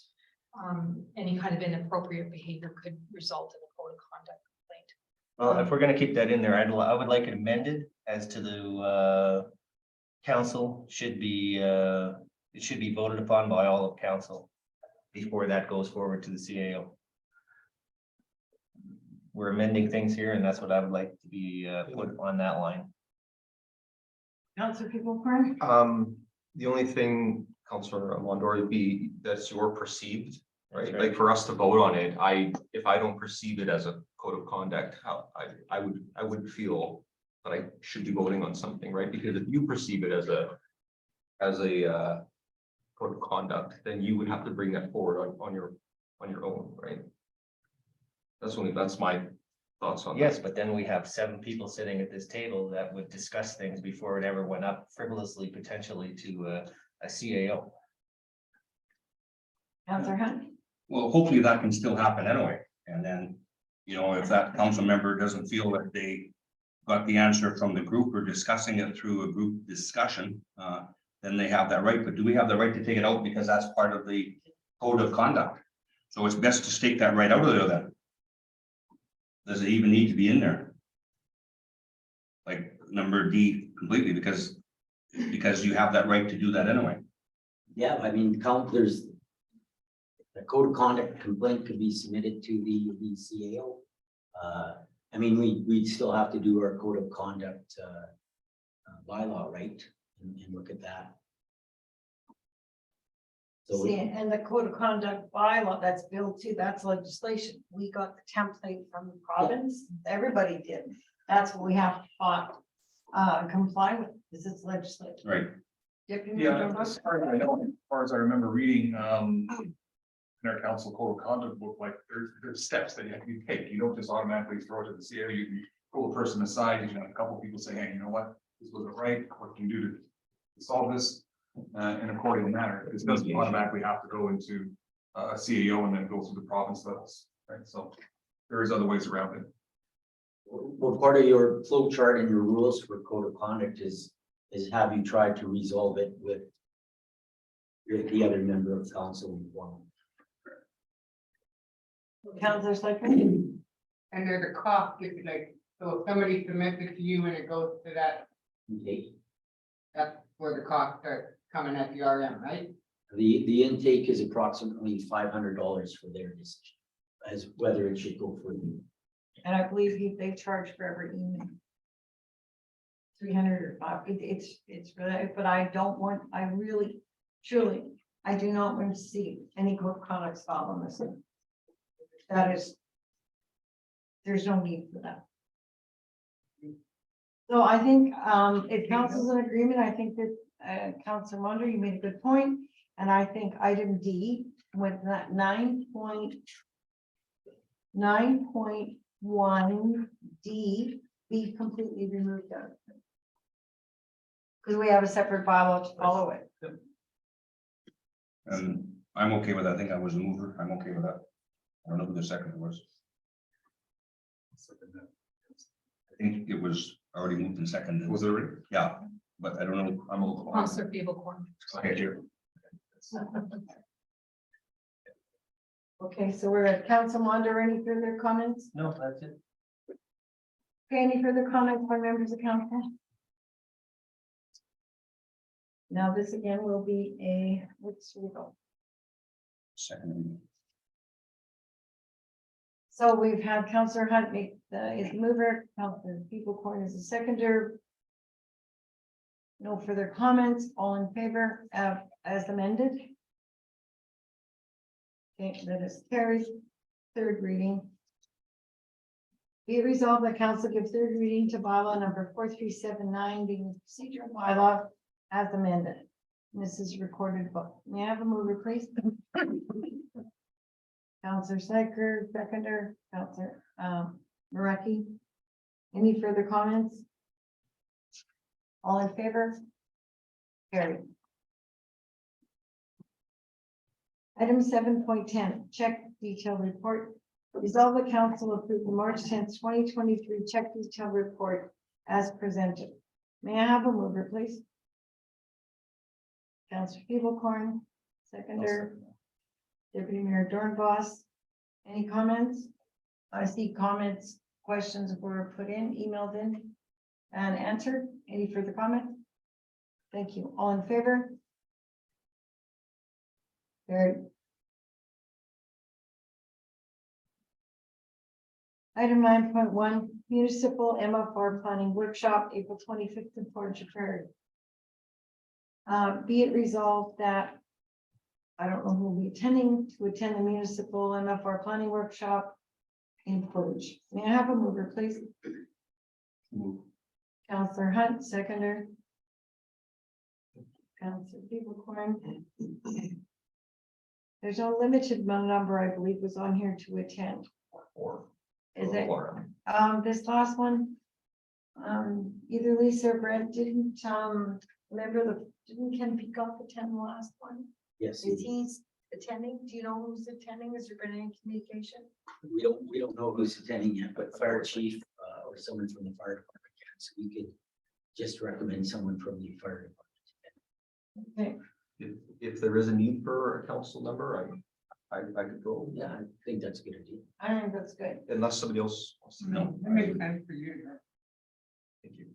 any kind of inappropriate behavior could result in a code of conduct complaint. Well, if we're gonna keep that in there, I would like it amended as to the council should be, it should be voted upon by all of council before that goes forward to the CAO. We're amending things here, and that's what I would like to be put on that line. Councilor Pivotal. The only thing, Councilor Mondor, would be that's your perceived, right? That's right. Like for us to vote on it, if I don't perceive it as a code of conduct, how I would feel that I should be voting on something, right? Because if you perceive it as a code of conduct, then you would have to bring that forward on your own, right? That's my thoughts on that. Yes, but then we have 7 people sitting at this table that would discuss things before it ever went up frivolously, potentially to a CAO. Councilor Hunt. Well, hopefully that can still happen anyway. And then, you know, if that council member doesn't feel that they got the answer from the group or discussing it through a group discussion, then they have that right. But do we have the right to take it out because that's part of the code of conduct? So it's best to take that right out of there then. Does it even need to be in there? Like number D completely, because you have that right to do that anyway. yeah, I mean, there's the code of conduct complaint could be submitted to the CAO. I mean, we'd still have to do our code of conduct bylaw, right? And look at that. So See, and the code of conduct bylaw that's built to, that's legislation. We got the template from the province. Everybody did. That's what we have to comply with. This is legislation. Right. Deputy Yeah, Mayor as far as I know, as far as I remember reading, in our council code of conduct book, like there's steps that you have to take. You don't just automatically throw it to the CAO. You pull a person aside. You can have a couple people say, hey, you know what? This wasn't right. What can you do to solve this? in a quarterly manner. It doesn't automatically have to go into a CAO and then go through the province levels, right? So there is other ways around it. Well, part of your flow chart and your rules for code of conduct is have you tried to resolve it with the other member of council in one? Councillor Slaker? And there's a cost, if like, so if somebody submits it to you and it goes to that, Okay, that's where the cost starts coming at the RM, right? the intake is approximately $500 for their decision, as whether it should go for you. And I believe they charge for every email. 300 or 5, it's really, but I don't want, I really, truly, I do not want to see any code of conduct filed on this. That is, there's no need for that. So I think, if council's in agreement, I think that, Councilor Munder, you made a good point. And I think item D with that 9.1 D be completely removed out. Because we have a separate bylaw to follow it. And I'm okay with that. I think I was a mover. I'm okay with that. I don't know who the second was. I think it was already moved and seconded. Was it already? Yeah, but I don't know. I'm a little. Counselor Pivocorn. Okay, here. Okay, so we're at Council Munder. Any further comments? No, that's it. Okay, any further comments by members of council? Now, this again will be a, let's go. Second. So we've had Councillor Hunt make is the mover, Councillor Pivocorn is the seconder. No further comments, all in favor as amended. Okay, that is carried. Third reading. Be it resolved that council gives third reading to bylaw number 4379 being the procedural bylaw as amended. And this is recorded vote. May I have a mover, please? Councillor Slaker, seconder, Councillor Mareki. Any further comments? All in favor? Carried. Item 7.10, check detail report. Resolve the council approve the March 10th, 2023 check detail report as presented. May I have a mover, please? Councillor Pivocorn, seconder. Deputy Mayor Dornbos. Any comments? I see comments, questions were put in, emailed in and answered. Any further comment? Thank you. All in favor? Carried. Item 9.1, municipal MFR planning workshop, April 25th in Port Prairie. Be it resolved that I don't know who will be attending to attend the municipal MFR planning workshop in Portage. May I have a mover, please? Move. Councillor Hunt, seconder. Councillor Pivocorn. There's no limited number, I believe, was on here to attend. Is it? This last one, either Lisa or Brent didn't, didn't Ken Peacock attend the last one? Yes, Is he attending? Do you know who's attending? Has there been any communication? we don't know who's attending yet, but fire chief or someone from the fire department can, so we could just recommend someone from the fire department. Okay, If there is a need for a council member, I could go, Yeah, I think that's a good idea. I think that's good. unless somebody else wants to. No. That makes sense for you. Thank you.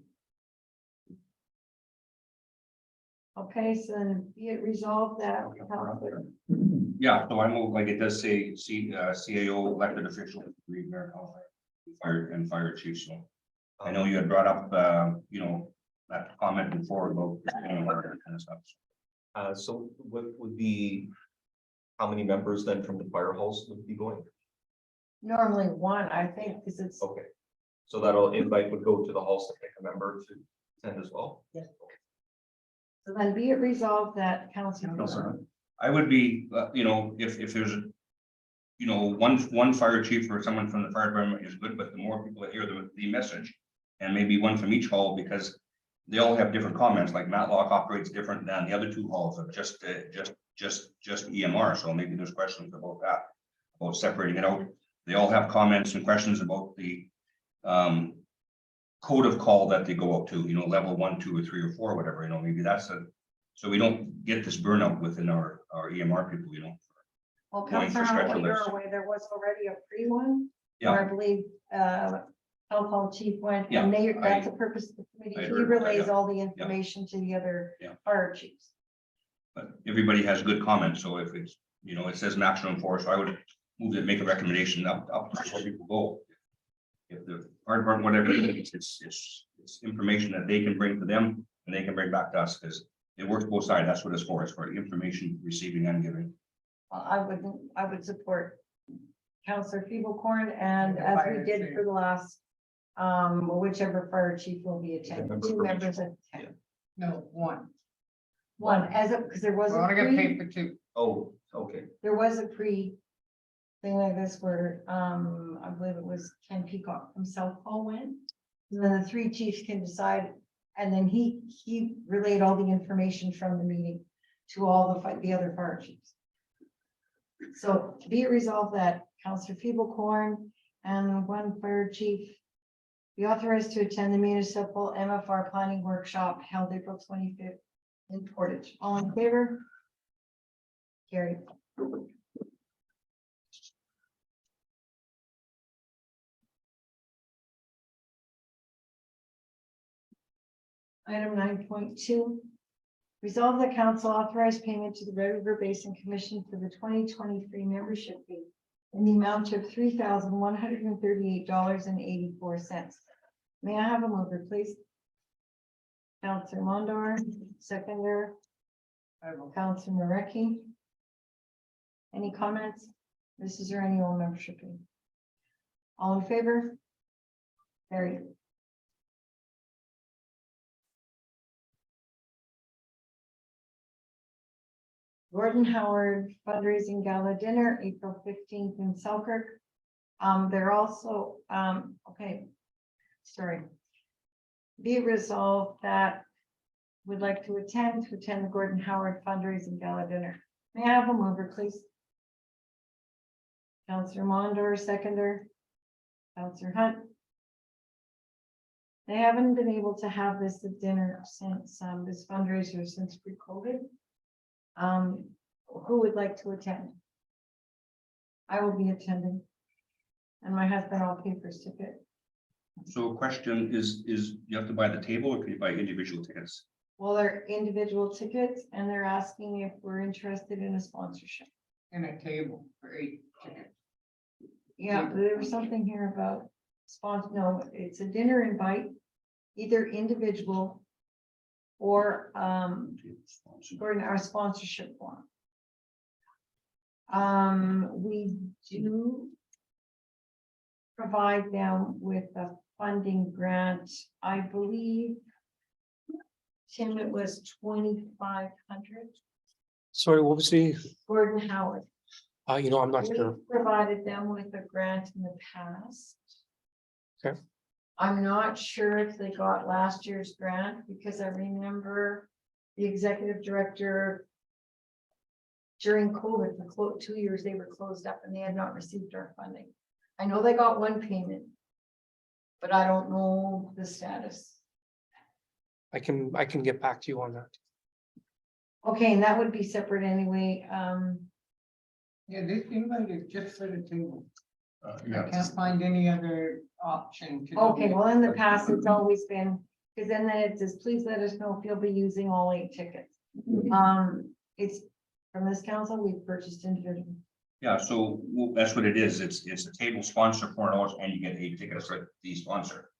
Okay, so then be it resolved that. Yeah, so I'm, like it does say, CAO elected official, read Mayor Fire and fire chief, so. I know you had brought up, that comment before about, kind of stuff. So what would be, how many members then from the fire halls would be going? Normally one, I think, because it's, Okay, so that'll invite would go to the halls to pick a member to attend as well? Yeah. So then be it resolved that council. I would be, if there's a, one fire chief or someone from the fire department is good, but the more people that hear the message. And maybe one from each hall, because they all have different comments, like Matlock operates different than the other two halls of just EMR, so maybe there's questions about that. About separating it out, they all have comments and questions about the code of call that they go up to, you know, level 1, 2, or 3, or 4, whatever, you know, maybe that's so we don't get this burnout within our EMR people, you know. Well, Going for Councilor, while you're specialists. away, there was already a free one. Yeah. Where I believe, health hall chief went, Yeah, and that's the purpose of the I committee. He heard that, relays yeah. all the information to the other Yeah. fire chiefs. But everybody has good comments, so if it's, you know, it says maximum 4, so I would move it, make a recommendation up to where people go. If the fire department, whatever, it's information that they can bring to them and they can bring back to us, because it works both sides. That's what it's for information receiving and giving. I would support Councillor Feeblecorn, and The as we fire did chief. for the last, whichever fire chief will be attending, member 2 for each members at 10. No, one. One, because there was We're only a gonna pay pre, for two. Oh, okay. there was a pre thing like this where, I believe it was Ken Peacock from South Hall went. And then the 3 chiefs can decide, and then he relayed all the information from the meeting to all the other fire chiefs. So be it resolved that Councillor Feeblecorn and 1 fire chief be authorized to attend the municipal MFR planning workshop held April 25th in Portage. All in favor? Carried. Item 9.2. Resolve the council authorize payment to the Red River Basin Commission for the 2023 membership fee in the amount of $3,138.84. May I have a mover, please? Councillor Mondor, seconder. Councillor Mareki. Any comments? This is your annual membership fee. All in favor? Carried. Gordon Howard fundraising gala dinner, April 15th in Selkirk. They're also, okay, sorry. Be it resolved that would like to attend the Gordon Howard fundraising gala dinner. May I have a mover, please? Councillor Mondor, seconder. Councillor Hunt. They haven't been able to have this at dinner since, this fundraiser since pre-COVID. Who would like to attend? I will be attending. And my husband will pay for his ticket. So question is you have to buy the table or can you buy individual tickets? Well, they're individual tickets and they're asking if we're interested in a sponsorship. And a table for 8 tickets. Yeah, but there was something here about no, it's a dinner invite, either individual or for our sponsorship form. We do provide them with a funding grant, I believe. Tim, it was 2,500. Sorry, what was the, Gordon Howard. I'm not We sure. provided them with a grant in the past. Okay. I'm not sure if they got last year's grant because I remember the executive director during COVID for 2 years, they were closed up and they had not received our funding. I know they got one payment, but I don't know the status. I can get back to you on that. Okay, and that would be separate anyway. Yeah, this invite is just for the table. Yeah, I can't find any other option to. Okay, well, in the past, it's always been, because then it says, please let us know if you'll be using all 8 tickets. It's from this council, we've purchased individual. Yeah, so that's what it is. It's a table sponsor $4 and you get 8 tickets for the sponsor.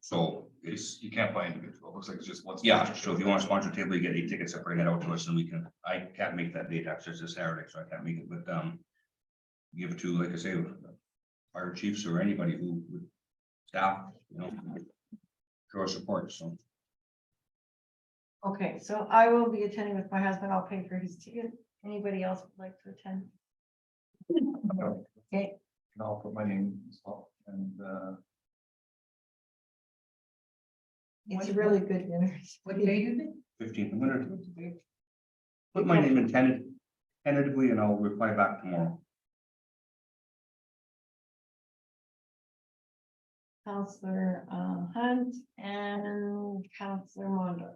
So it's, you can't buy individual. It looks like it's just what's. yeah, so if you want to sponsor a table, you get 8 tickets and bring it out to us and we can, I can't make that date, actually it's a Saturday, so I can't make it, but give it to, like I say, fire chiefs or anybody who would staff, show support, so. Okay, so I will be attending with my husband. I'll pay for his ticket. Anybody else would like to attend? Okay, And I'll put my name as well, and It's really good dinner. What day is it? 15th. I'm gonna put my name in tentatively and I'll reply back tomorrow. Counselor Hunt and Counselor Mondo.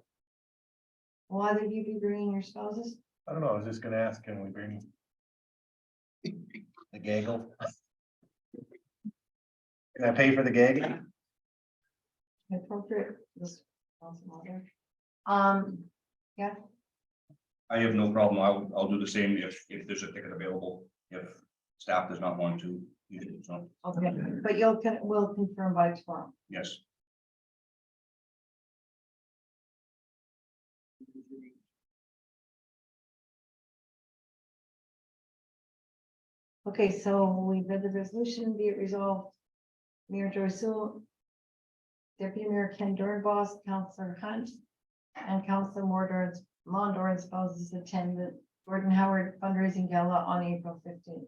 Will either of you be bringing your spouses? I don't know, I was just gonna ask, can we bring the gaggle? Can I pay for the gaggle? Appropriate. This Counselor Mondo. Yeah, I have no problem. I'll do the same if there's a ticket available, if staff does not want to. use it. So, okay, but we'll confirm by tomorrow. yes. Okay, so we read the resolution, be it resolved. Mayor Joyce Sewell, Deputy Mayor Ken Doornbos, Counselor Hunt, and Counselor Mondor and spouses attend the Gordon Howard fundraising gala on April 15th.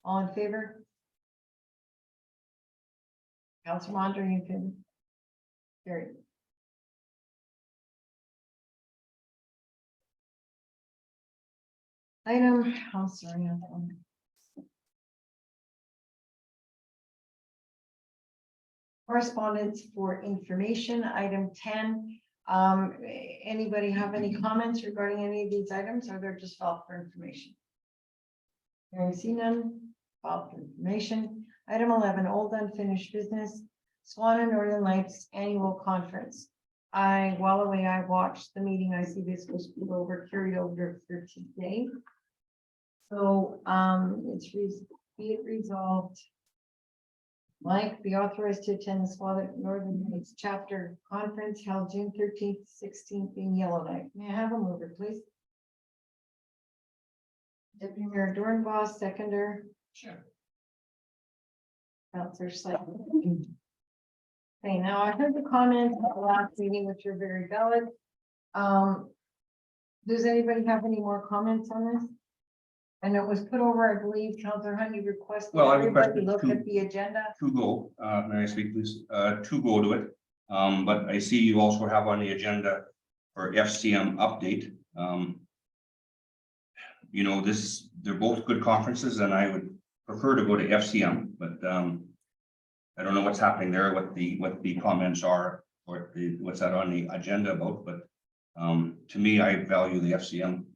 All in favor? Counselor Mondor, you can. Carry. Item, I'm sorry. Correspondence for information, item 10. Anybody have any comments regarding any of these items, or they're just filed for information? Hearing seen none, filed for information. Item 11, old unfinished business, Swan and Northern Lights Annual Conference. While away, I watched the meeting. I see this was carried over for today. So, be it resolved. Mike, be authorized to attend the Swan Northern Lights Chapter Conference held June 13th, 16th in Yellowknife. May I have a mover, please? Deputy Mayor Doornbos, seconder. Sure. Counselor Slayton. Okay, now I heard the comments at the last meeting, which are very valid. Does anybody have any more comments on this? And it was put over, I believe, Counselor Hunt, you requested Well, I everybody requested look to- at the agenda. To go, may I speak please, to go to it. But I see you also have on the agenda for FCM update. You know, they're both good conferences and I would prefer to go to FCM, but I don't know what's happening there, what the comments are, or what's that on the agenda about, but to me, I value the FCM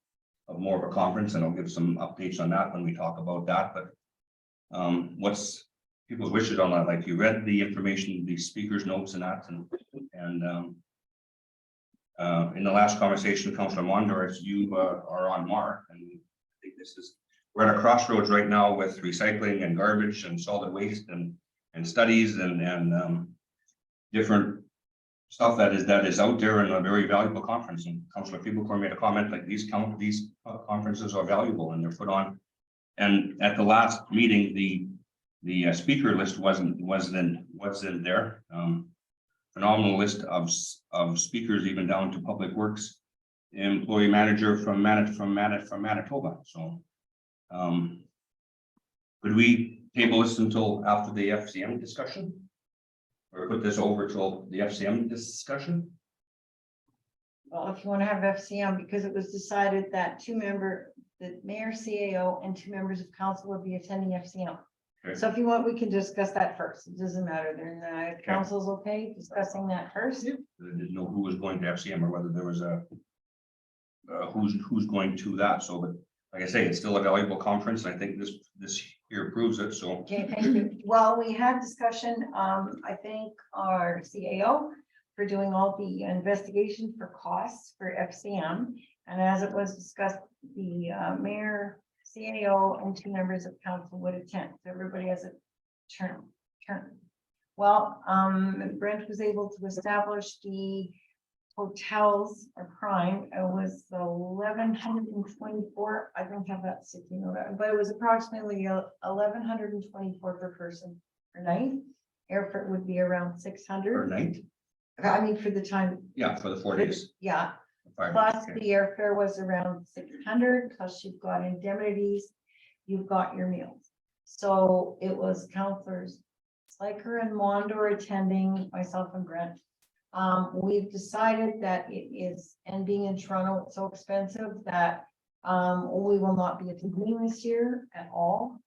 of more of a conference, and I'll give some updates on that when we talk about that, but what's people's wishes on that? Like, you read the information, the speaker's notes and that, and in the last conversation, Councilor Mondor, you are on Mar, and I think we're at a crossroads right now with recycling and garbage and solid waste and studies and different stuff that is out there in a very valuable conference. And Councilor Feeblecore made a comment like these conferences are valuable and they're put on. And at the last meeting, the speaker list wasn't there. Phenomenal list of speakers, even down to Public Works employee manager from Manitoba. So could we table this until after the FCM discussion? Or put this over till the FCM discussion? Well, if you want to have FCM, because it was decided that the mayor, CAO, and 2 members of council will be attending FCM. Okay. So if you want, we can discuss that first. It doesn't matter. Then council's okay discussing that first. I didn't know who was going to FCM or whether there was a who's going to that. So, but like I say, it's still a valuable conference. I think this here proves it. So. Okay, thank you. Well, we had discussion, I think our CAO for doing all the investigation for costs for FCM. And as it was discussed, the mayor, CAO, and 2 members of council would attend. So everybody has a turn. Well, Brent was able to establish the hotels are prime. It was 1,124. I don't have that sticky note, but it was approximately 1,124 per person per night. Airfare would be around 600 Per night? I mean, for the time. Yeah, for the 4 days. Yeah, 5 plus days, okay. the airfare was around 600, plus you've got indemnities, you've got your meals. So it was councillors Sliker and Mondor attending, myself and Brent. We've decided that it is, and being in Toronto, it's so expensive that we will not be attending this year at all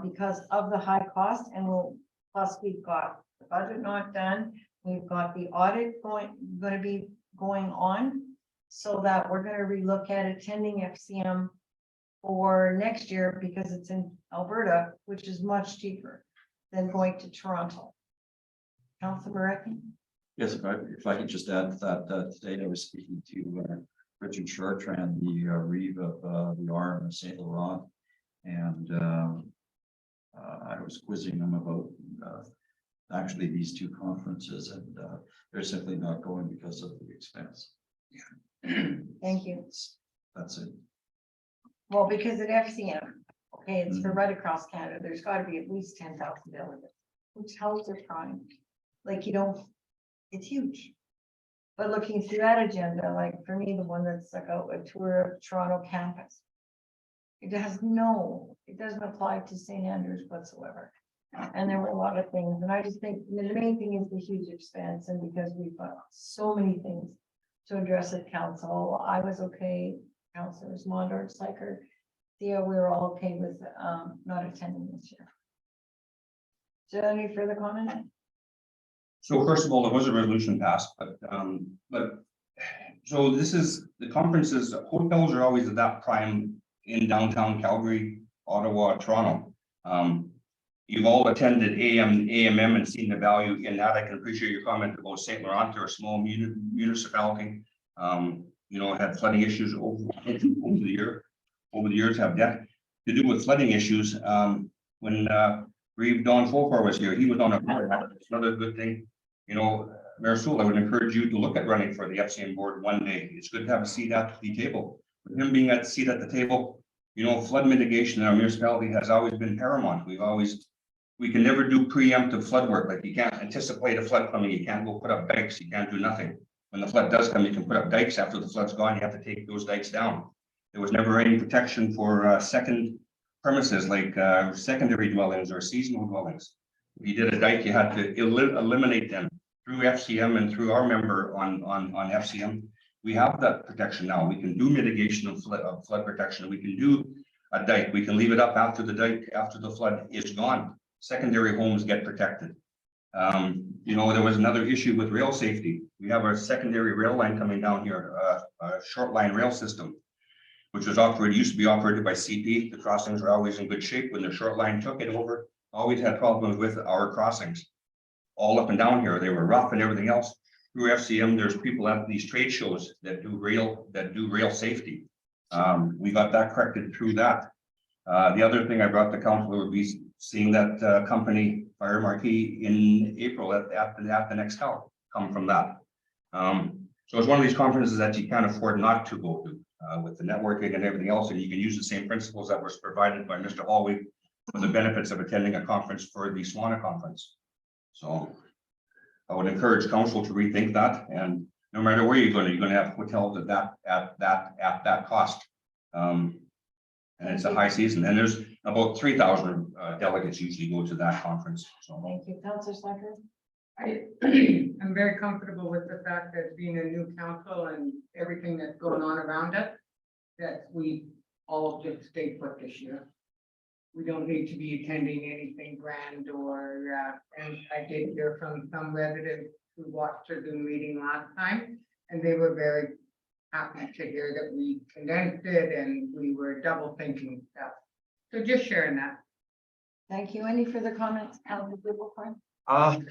because of the high cost, and plus we've got the budget not done. We've got the audit going to be going on, so that we're going to relook at attending FCM for next year because it's in Alberta, which is much cheaper than going to Toronto. Councilor Moretti? Yes, if I could just add to that, today I was speaking to Richard Chartrand, the Reeve of the Arm of St. Laurent. And I was quizzing them about actually these two conferences, and they're simply not going because of the expense. Thank you. That's it. Well, because at FCM, okay, it's for right across Canada, there's got to be at least 10,000 delegates. Hotels are trying, like, you don't, it's huge. But looking through that agenda, like for me, the one that stuck out, a tour of Toronto campus. It doesn't apply to St. Andrews whatsoever. And there were a lot of things, and I just think the main thing is the huge expense, and because we've got so many things to address at council, I was okay, councilors Mondor, Sliker, Theo, we were all okay with not attending this year. Is there any further comment? So first of all, there was a resolution passed, but so this is, the conferences, hotels are always at that prime in downtown Calgary, Ottawa, Toronto. You've all attended AMM and seen the value in that. I can appreciate your comment about St. Laurent, or a small municipality. Had flooding issues over the years have that to do with flooding issues. When Reeve Don Folkar was here, he was on a board. That's another good thing. Mayor Sewell, I would encourage you to look at running for the FCM board one day. It's good to have a seat at the table. With him being at the seat at the table, flood mitigation in our municipality has always been paramount. We can never do preemptive flood work. Like, you can't anticipate a flood coming. You can't go put up dikes. You can't do nothing. When the flood does come, you can put up dikes. After the flood's gone, you have to take those dikes down. There was never any protection for second premises, like secondary dwellings or seasonal dwellings. If you did a dike, you had to eliminate them through FCM and through our member on FCM. We have that protection now. We can do mitigation of flood protection. We can do a dike. We can leave it up after the flood is gone. Secondary homes get protected. There was another issue with rail safety. We have a secondary rail line coming down here, a short line rail system, which was used to be operated by CP. The crossings were always in good shape. When the short line took it over, always had problems with our crossings. All up and down here, they were rough and everything else. Through FCM, there's people at these trade shows that do rail safety. We got that corrected through that. The other thing I brought to council would be seeing that company Fire Marquee in April at the next help come from that. So it's one of these conferences that you can't afford not to go to with the networking and everything else, and you can use the same principles that was provided by Mr. Hallway for the benefits of attending a conference for the SWANA conference. So I would encourage council to rethink that, and no matter where you're going to have hotels at that cost. And it's a high season, and there's about 3,000 delegates usually go to that conference. So Thank you, Councilor Slacker. I'm very comfortable with the fact that being a new council and everything that's going on around us, that we all just stay put this year. We don't need to be attending anything grand and I did hear from some residents who watched the Zoom meeting last time, and they were very happy to hear that we condensed it and we were double thinking stuff. So just sharing that. Thank you. Any further comments?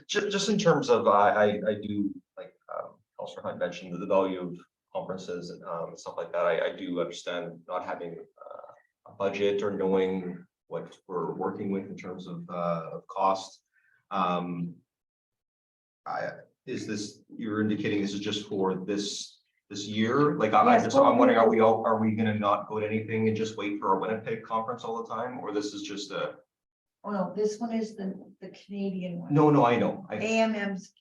Just in terms of, I do, like, Councilor Hunt mentioned the value of conferences and stuff like that. I do understand not having a budget or knowing what we're working with in terms of cost. You're indicating this is just for this year? Like, I'm wondering, are we gonna not go to anything and just wait for our Winnipeg conference all the time? Or this is just a? Oh, no, this one is the Canadian one. No, I know. AMM's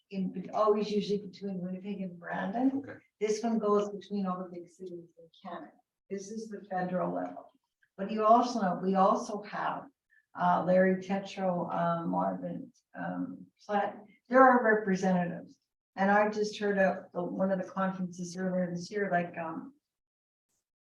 always usually between Winnipeg and Brandon. Okay. This one goes between all the big cities in Canada. This is the federal level. But you also know, we also have Larry Tetro, Marvin Platt. There are representatives. And I just heard of one of the conferences earlier this year, like,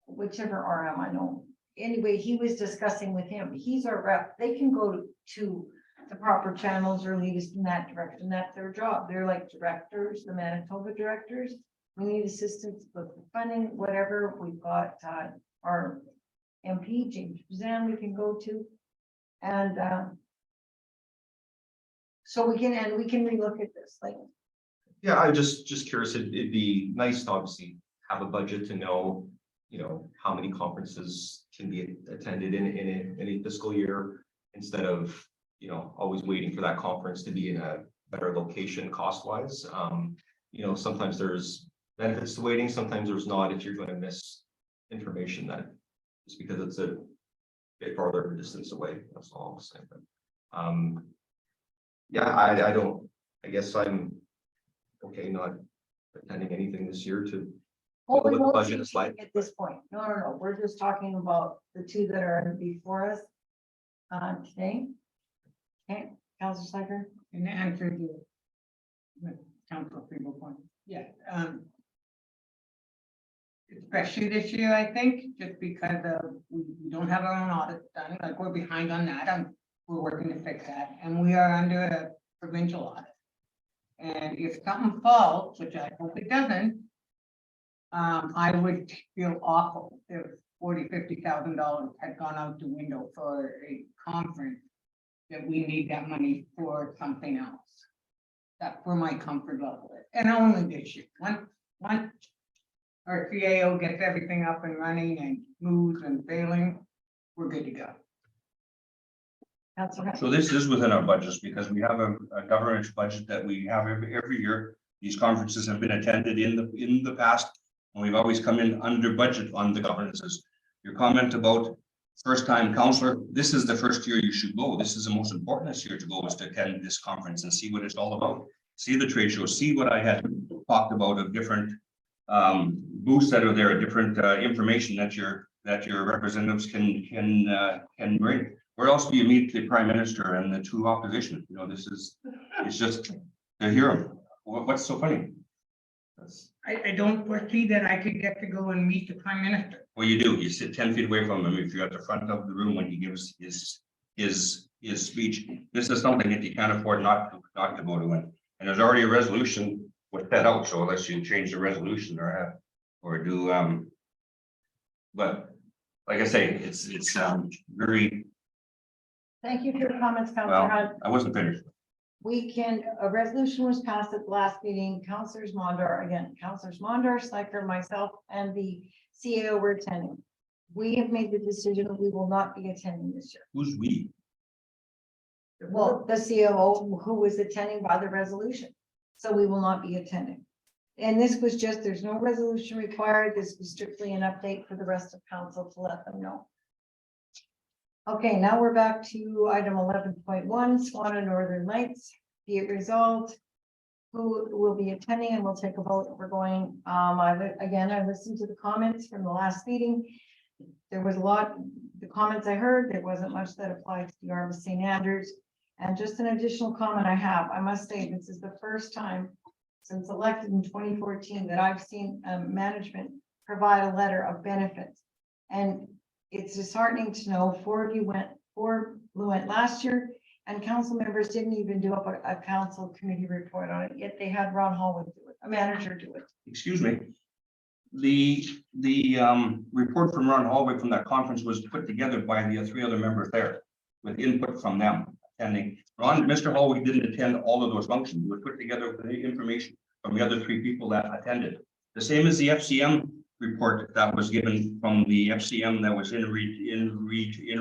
whichever RM I know. Anyway, he was discussing with him, he's our rep, they can go to the proper channels or lead us in that direction, that's their job, they're like directors, the Manitoba directors. We need assistance with the funding, whatever, we've got, our MP, James Zan, we can go to. And, so we can relook at this, like, Yeah, I'm just curious, it'd be nice to obviously have a budget to know, you know, how many conferences can be attended in a fiscal year. Instead of, you know, always waiting for that conference to be in a better location cost wise. You know, sometimes there's benefits to waiting, sometimes there's not, if you're going to miss information that just because it's a bit farther of a distance away, that's all I'm saying. But, yeah, I guess I'm okay not attending anything this year to well, we what the won't budget see is like. at this point. No, we're just talking about the two that are before us. Today. Okay, Councilor Slager. In answer to Council Single Point, yeah, especially this year, I think, just because we don't have our own audit done, like we're behind on that, we're working to fix that, and we are under a provincial audit. And if something falls, which I hope it doesn't, I would feel awful if $40,000-50,000 had gone out the window for a conference that we need that money for something else. That's where my comfort level is, and only this year. Once our CAO gets everything up and running and moves and failing, we're good to go. Councilor. So this is within our budgets because we have a government budget that we have every year. These conferences have been attended in the past, and we've always come in under budget on the governances. Your comment about first time counselor, this is the first year you should go. This is the most important year to go, is to attend this conference and see what it's all about. See the trade show, see what I had talked about of different booths that are there, different information that your representatives can bring. Where else do you meet the prime minister and the two opposition? You know, it's just to hear them. What's so funny? I don't foresee that I could get to go and meet the prime minister. Well, you do. You sit 10 feet away from him if you're at the front of the room when he gives his speech. This is something that you can't afford not to go to win. And there's already a resolution was set out, so unless you change the resolution or do but like I say, it's very Thank you for your comments, Councilor well. Hunt. I wasn't finished. A resolution was passed at the last meeting, Councilors Mondar, Slacker, myself, and the CAO were attending. We have made the decision that we will not be attending this year. Who's we? Well, the CAO who was attending by the resolution, so we will not be attending. And this was just, there's no resolution required. This was strictly an update for the rest of council to let them know. Okay, now we're back to item 11.1, Swana Northern Lights. Be it resolved, who will be attending, and we'll take a vote. We're going, I listened to the comments from the last meeting. There was a lot, the comments I heard, there wasn't much that applied to the Arm of St. Andrews. And just an additional comment I must say, this is the first time since elected in 2014 that I've seen management provide a letter of benefits. And it's disheartening to know four went last year, and council members didn't even do up a council committee report on it, yet they had Ron Hallwood do it, a manager do it. Excuse me. The report from Ron Hallwood from that conference was put together by the three other members there with input from them attending. Mr. Hallwood didn't attend all of those functions. It was put together with the information from the other three people that attended. The same as the FCM report that was given from the FCM that was in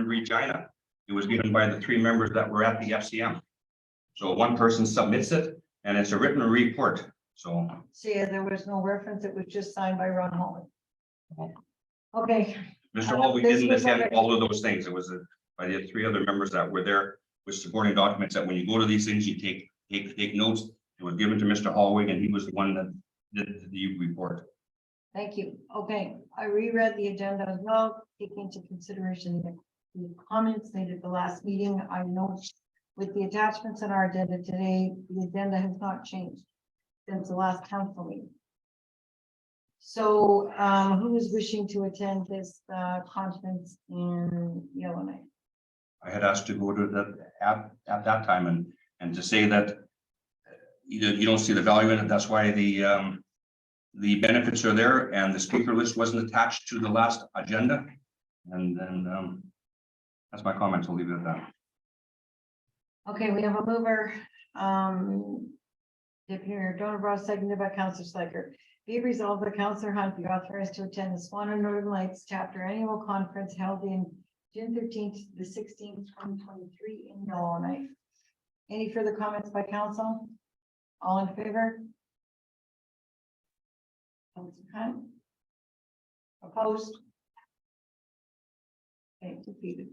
Regina. It was given by the three members that were at the FCM. So one person submits it and it's a written report. So See, there was no reference, it was just signed by Ron Hallwood. Okay. Mr. Hallwood didn't attend all of those things. It was by the three other members that were there with supporting documents that when you go to these things, you take notes. It was given to Mr. Hallwood and he was the one that did the report. Thank you. Okay, I reread the agenda as well, taking into consideration the comments made at the last meeting. I know with the attachments in our agenda today, the agenda has not changed. since the last council meeting. So, who is wishing to attend this, conference in Yellowknife? I had asked to go to that at that time and to say that you don't see the value in it. That's why the benefits are there and the speaker list wasn't attached to the last agenda. And then, that's my comments. I'll leave it at that. Okay, we have a mover, Deputy Mayor Donabrow, seconded by Councillor Slager. Be it resolved that Councillor Hunt be authorized to attend the Swan and Northern Lights Chapter Annual Conference held in June 13th to the 16th, 2023 in Yellowknife. Any further comments by council? All in favor? Councillor Hunt? Opposed? Okay, defeated.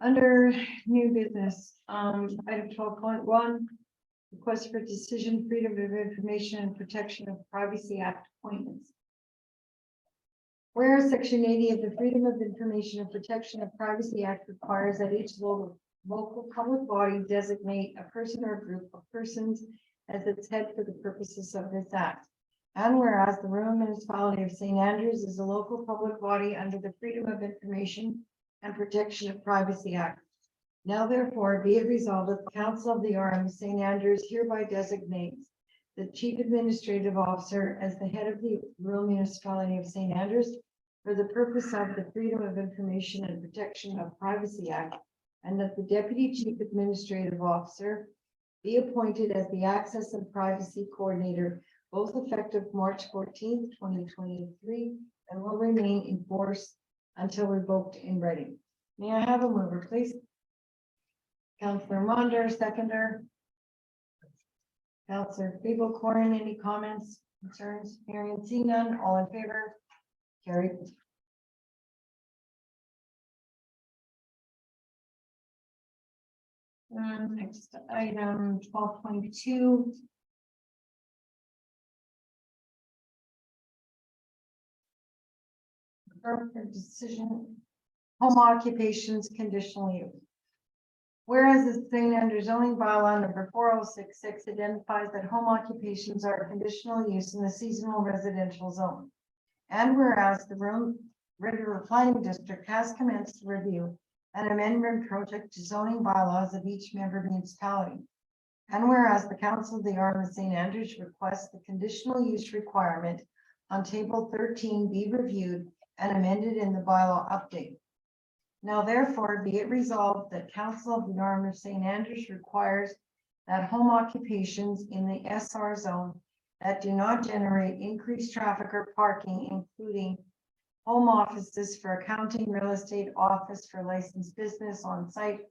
Under new business, item 12.1, request for decision, Freedom of Information and Protection of Privacy Act appointments. Whereas Section 80 of the Freedom of Information and Protection of Privacy Act requires that each local public body designate a person or group of persons as its head for the purposes of this act. And whereas the rural municipality of St. Andrews is a local public body under the Freedom of Information and Protection of Privacy Act. Now therefore be it resolved that the Council of the RM of St. Andrews hereby designates the Chief Administrative Officer as the head of the rural municipality of St. Andrews for the purpose of the Freedom of Information and Protection of Privacy Act, and that the Deputy Chief Administrative Officer be appointed as the Access and Privacy Coordinator, both effective March 14th, 2023, and will remain in force until revoked in writing. May I have a mover, please? Councillor Monder, seconder. Councillor Corn, any comments, concerns? Hearing and seeing none, all in favor? Carried. Next item 12.2. Decision, home occupations conditional use. Whereas the St. Andrews zoning bylaw number 4066 identifies that home occupations are a conditional use in the seasonal residential zone. And whereas the River Planning District has commenced review and amendment project to zoning bylaws of each member municipality. And whereas the Council of the RM of St. Andrews requests the conditional use requirement on table 13 be reviewed and amended in the bylaw update. Now therefore be it resolved that Council of the RM of St. Andrews requires that home occupations in the SR zone that do not generate increased traffic or parking, including home offices for accounting, real estate, office for licensed business on site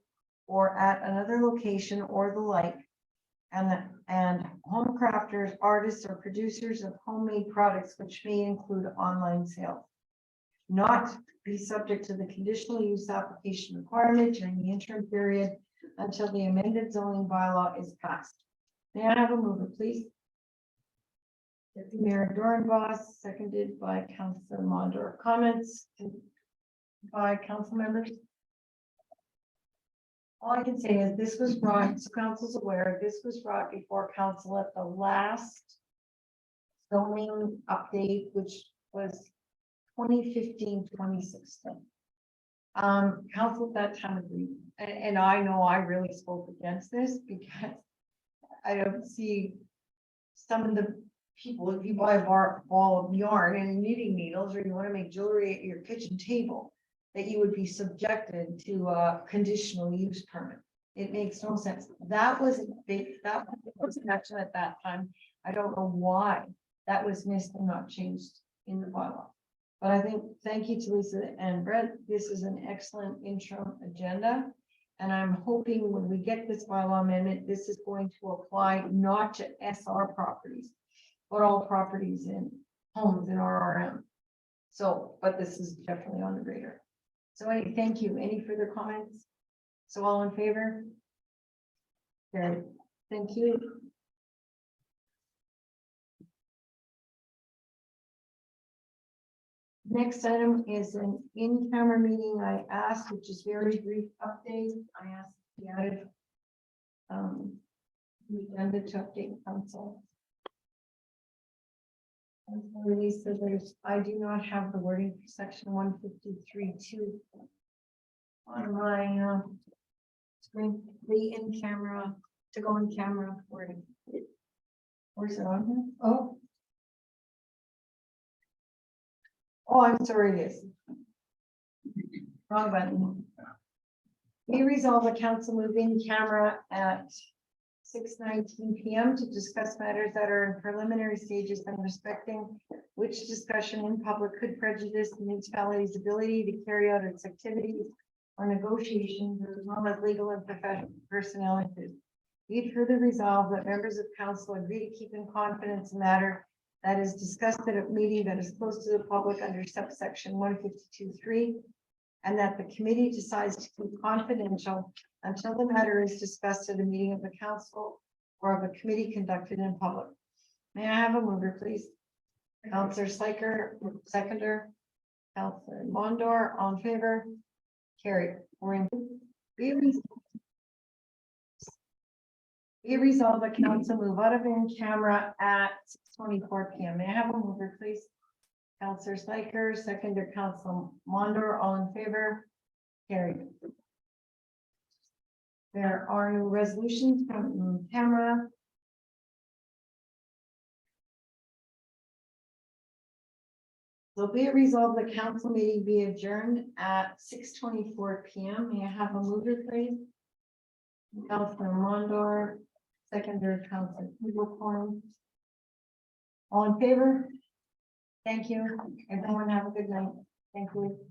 or at another location or the like, and home crafters, artists, or producers of homemade products, which may include online sales, not be subject to the conditional use application requirement during the interim period until the amended zoning bylaw is passed. May I have a mover, please? Deputy Mayor Doornbos, seconded by Councillor Mondor. Comments by council members? All I can say is this was brought, so council's aware, this was brought before council at the last zoning update, which was 2015-2016. Council at that time agreed, and I know I really spoke against this because I don't see some of the people, if you buy a ball of yarn and knitting needles, or you want to make jewelry at your kitchen table, that you would be subjected to a conditional use permit. It makes no sense. That was that was an action at that time. I don't know why that was missed and not changed in the bylaw. But I think, thank you to Lisa and Brett. This is an excellent interim agenda. And I'm hoping when we get this bylaw amendment, this is going to apply not to SR properties, but all properties in homes in RRM. So, but this is definitely on the radar. So thank you. Any further comments? So all in favor? Good. Thank you. Next item is an in-camera meeting I asked, which is very brief update. I asked the added the agenda to update council. And so Lisa, I do not have the wording for section 153(2) on my screen, the in-camera, to go in camera wording. Where's it on here? Oh. Oh, I'm sorry, it is. Wrong button. We resolve the council move in camera at 6:19 PM to discuss matters that are in preliminary stages and respecting which discussion in public could prejudice the municipality's ability to carry out its activities or negotiations as well as legal and professional personnel issues. Be further resolved that members of council agree to keep in confidence a matter that is discussed at a meeting that is closed to the public under subsection 152(3), and that the committee decides to keep confidential until the matter is discussed at a meeting of the council or of a committee conducted in public. May I have a mover, please? Councillor Sliker, seconder. Councillor Mondor, all in favor? Carried. Be resolved the council move out of in camera at 6:24 PM. May I have a mover, please? Councillor Sliker, seconder, Councillor Mondor, all in favor? Carried. There are no resolutions from camera. So be it resolved, the council meeting be adjourned at 6:24 PM. May I have a mover, please? Councillor Mondor, seconder, Councillor Eagle. All in favor? Thank you. Everyone have a good night. Thank you.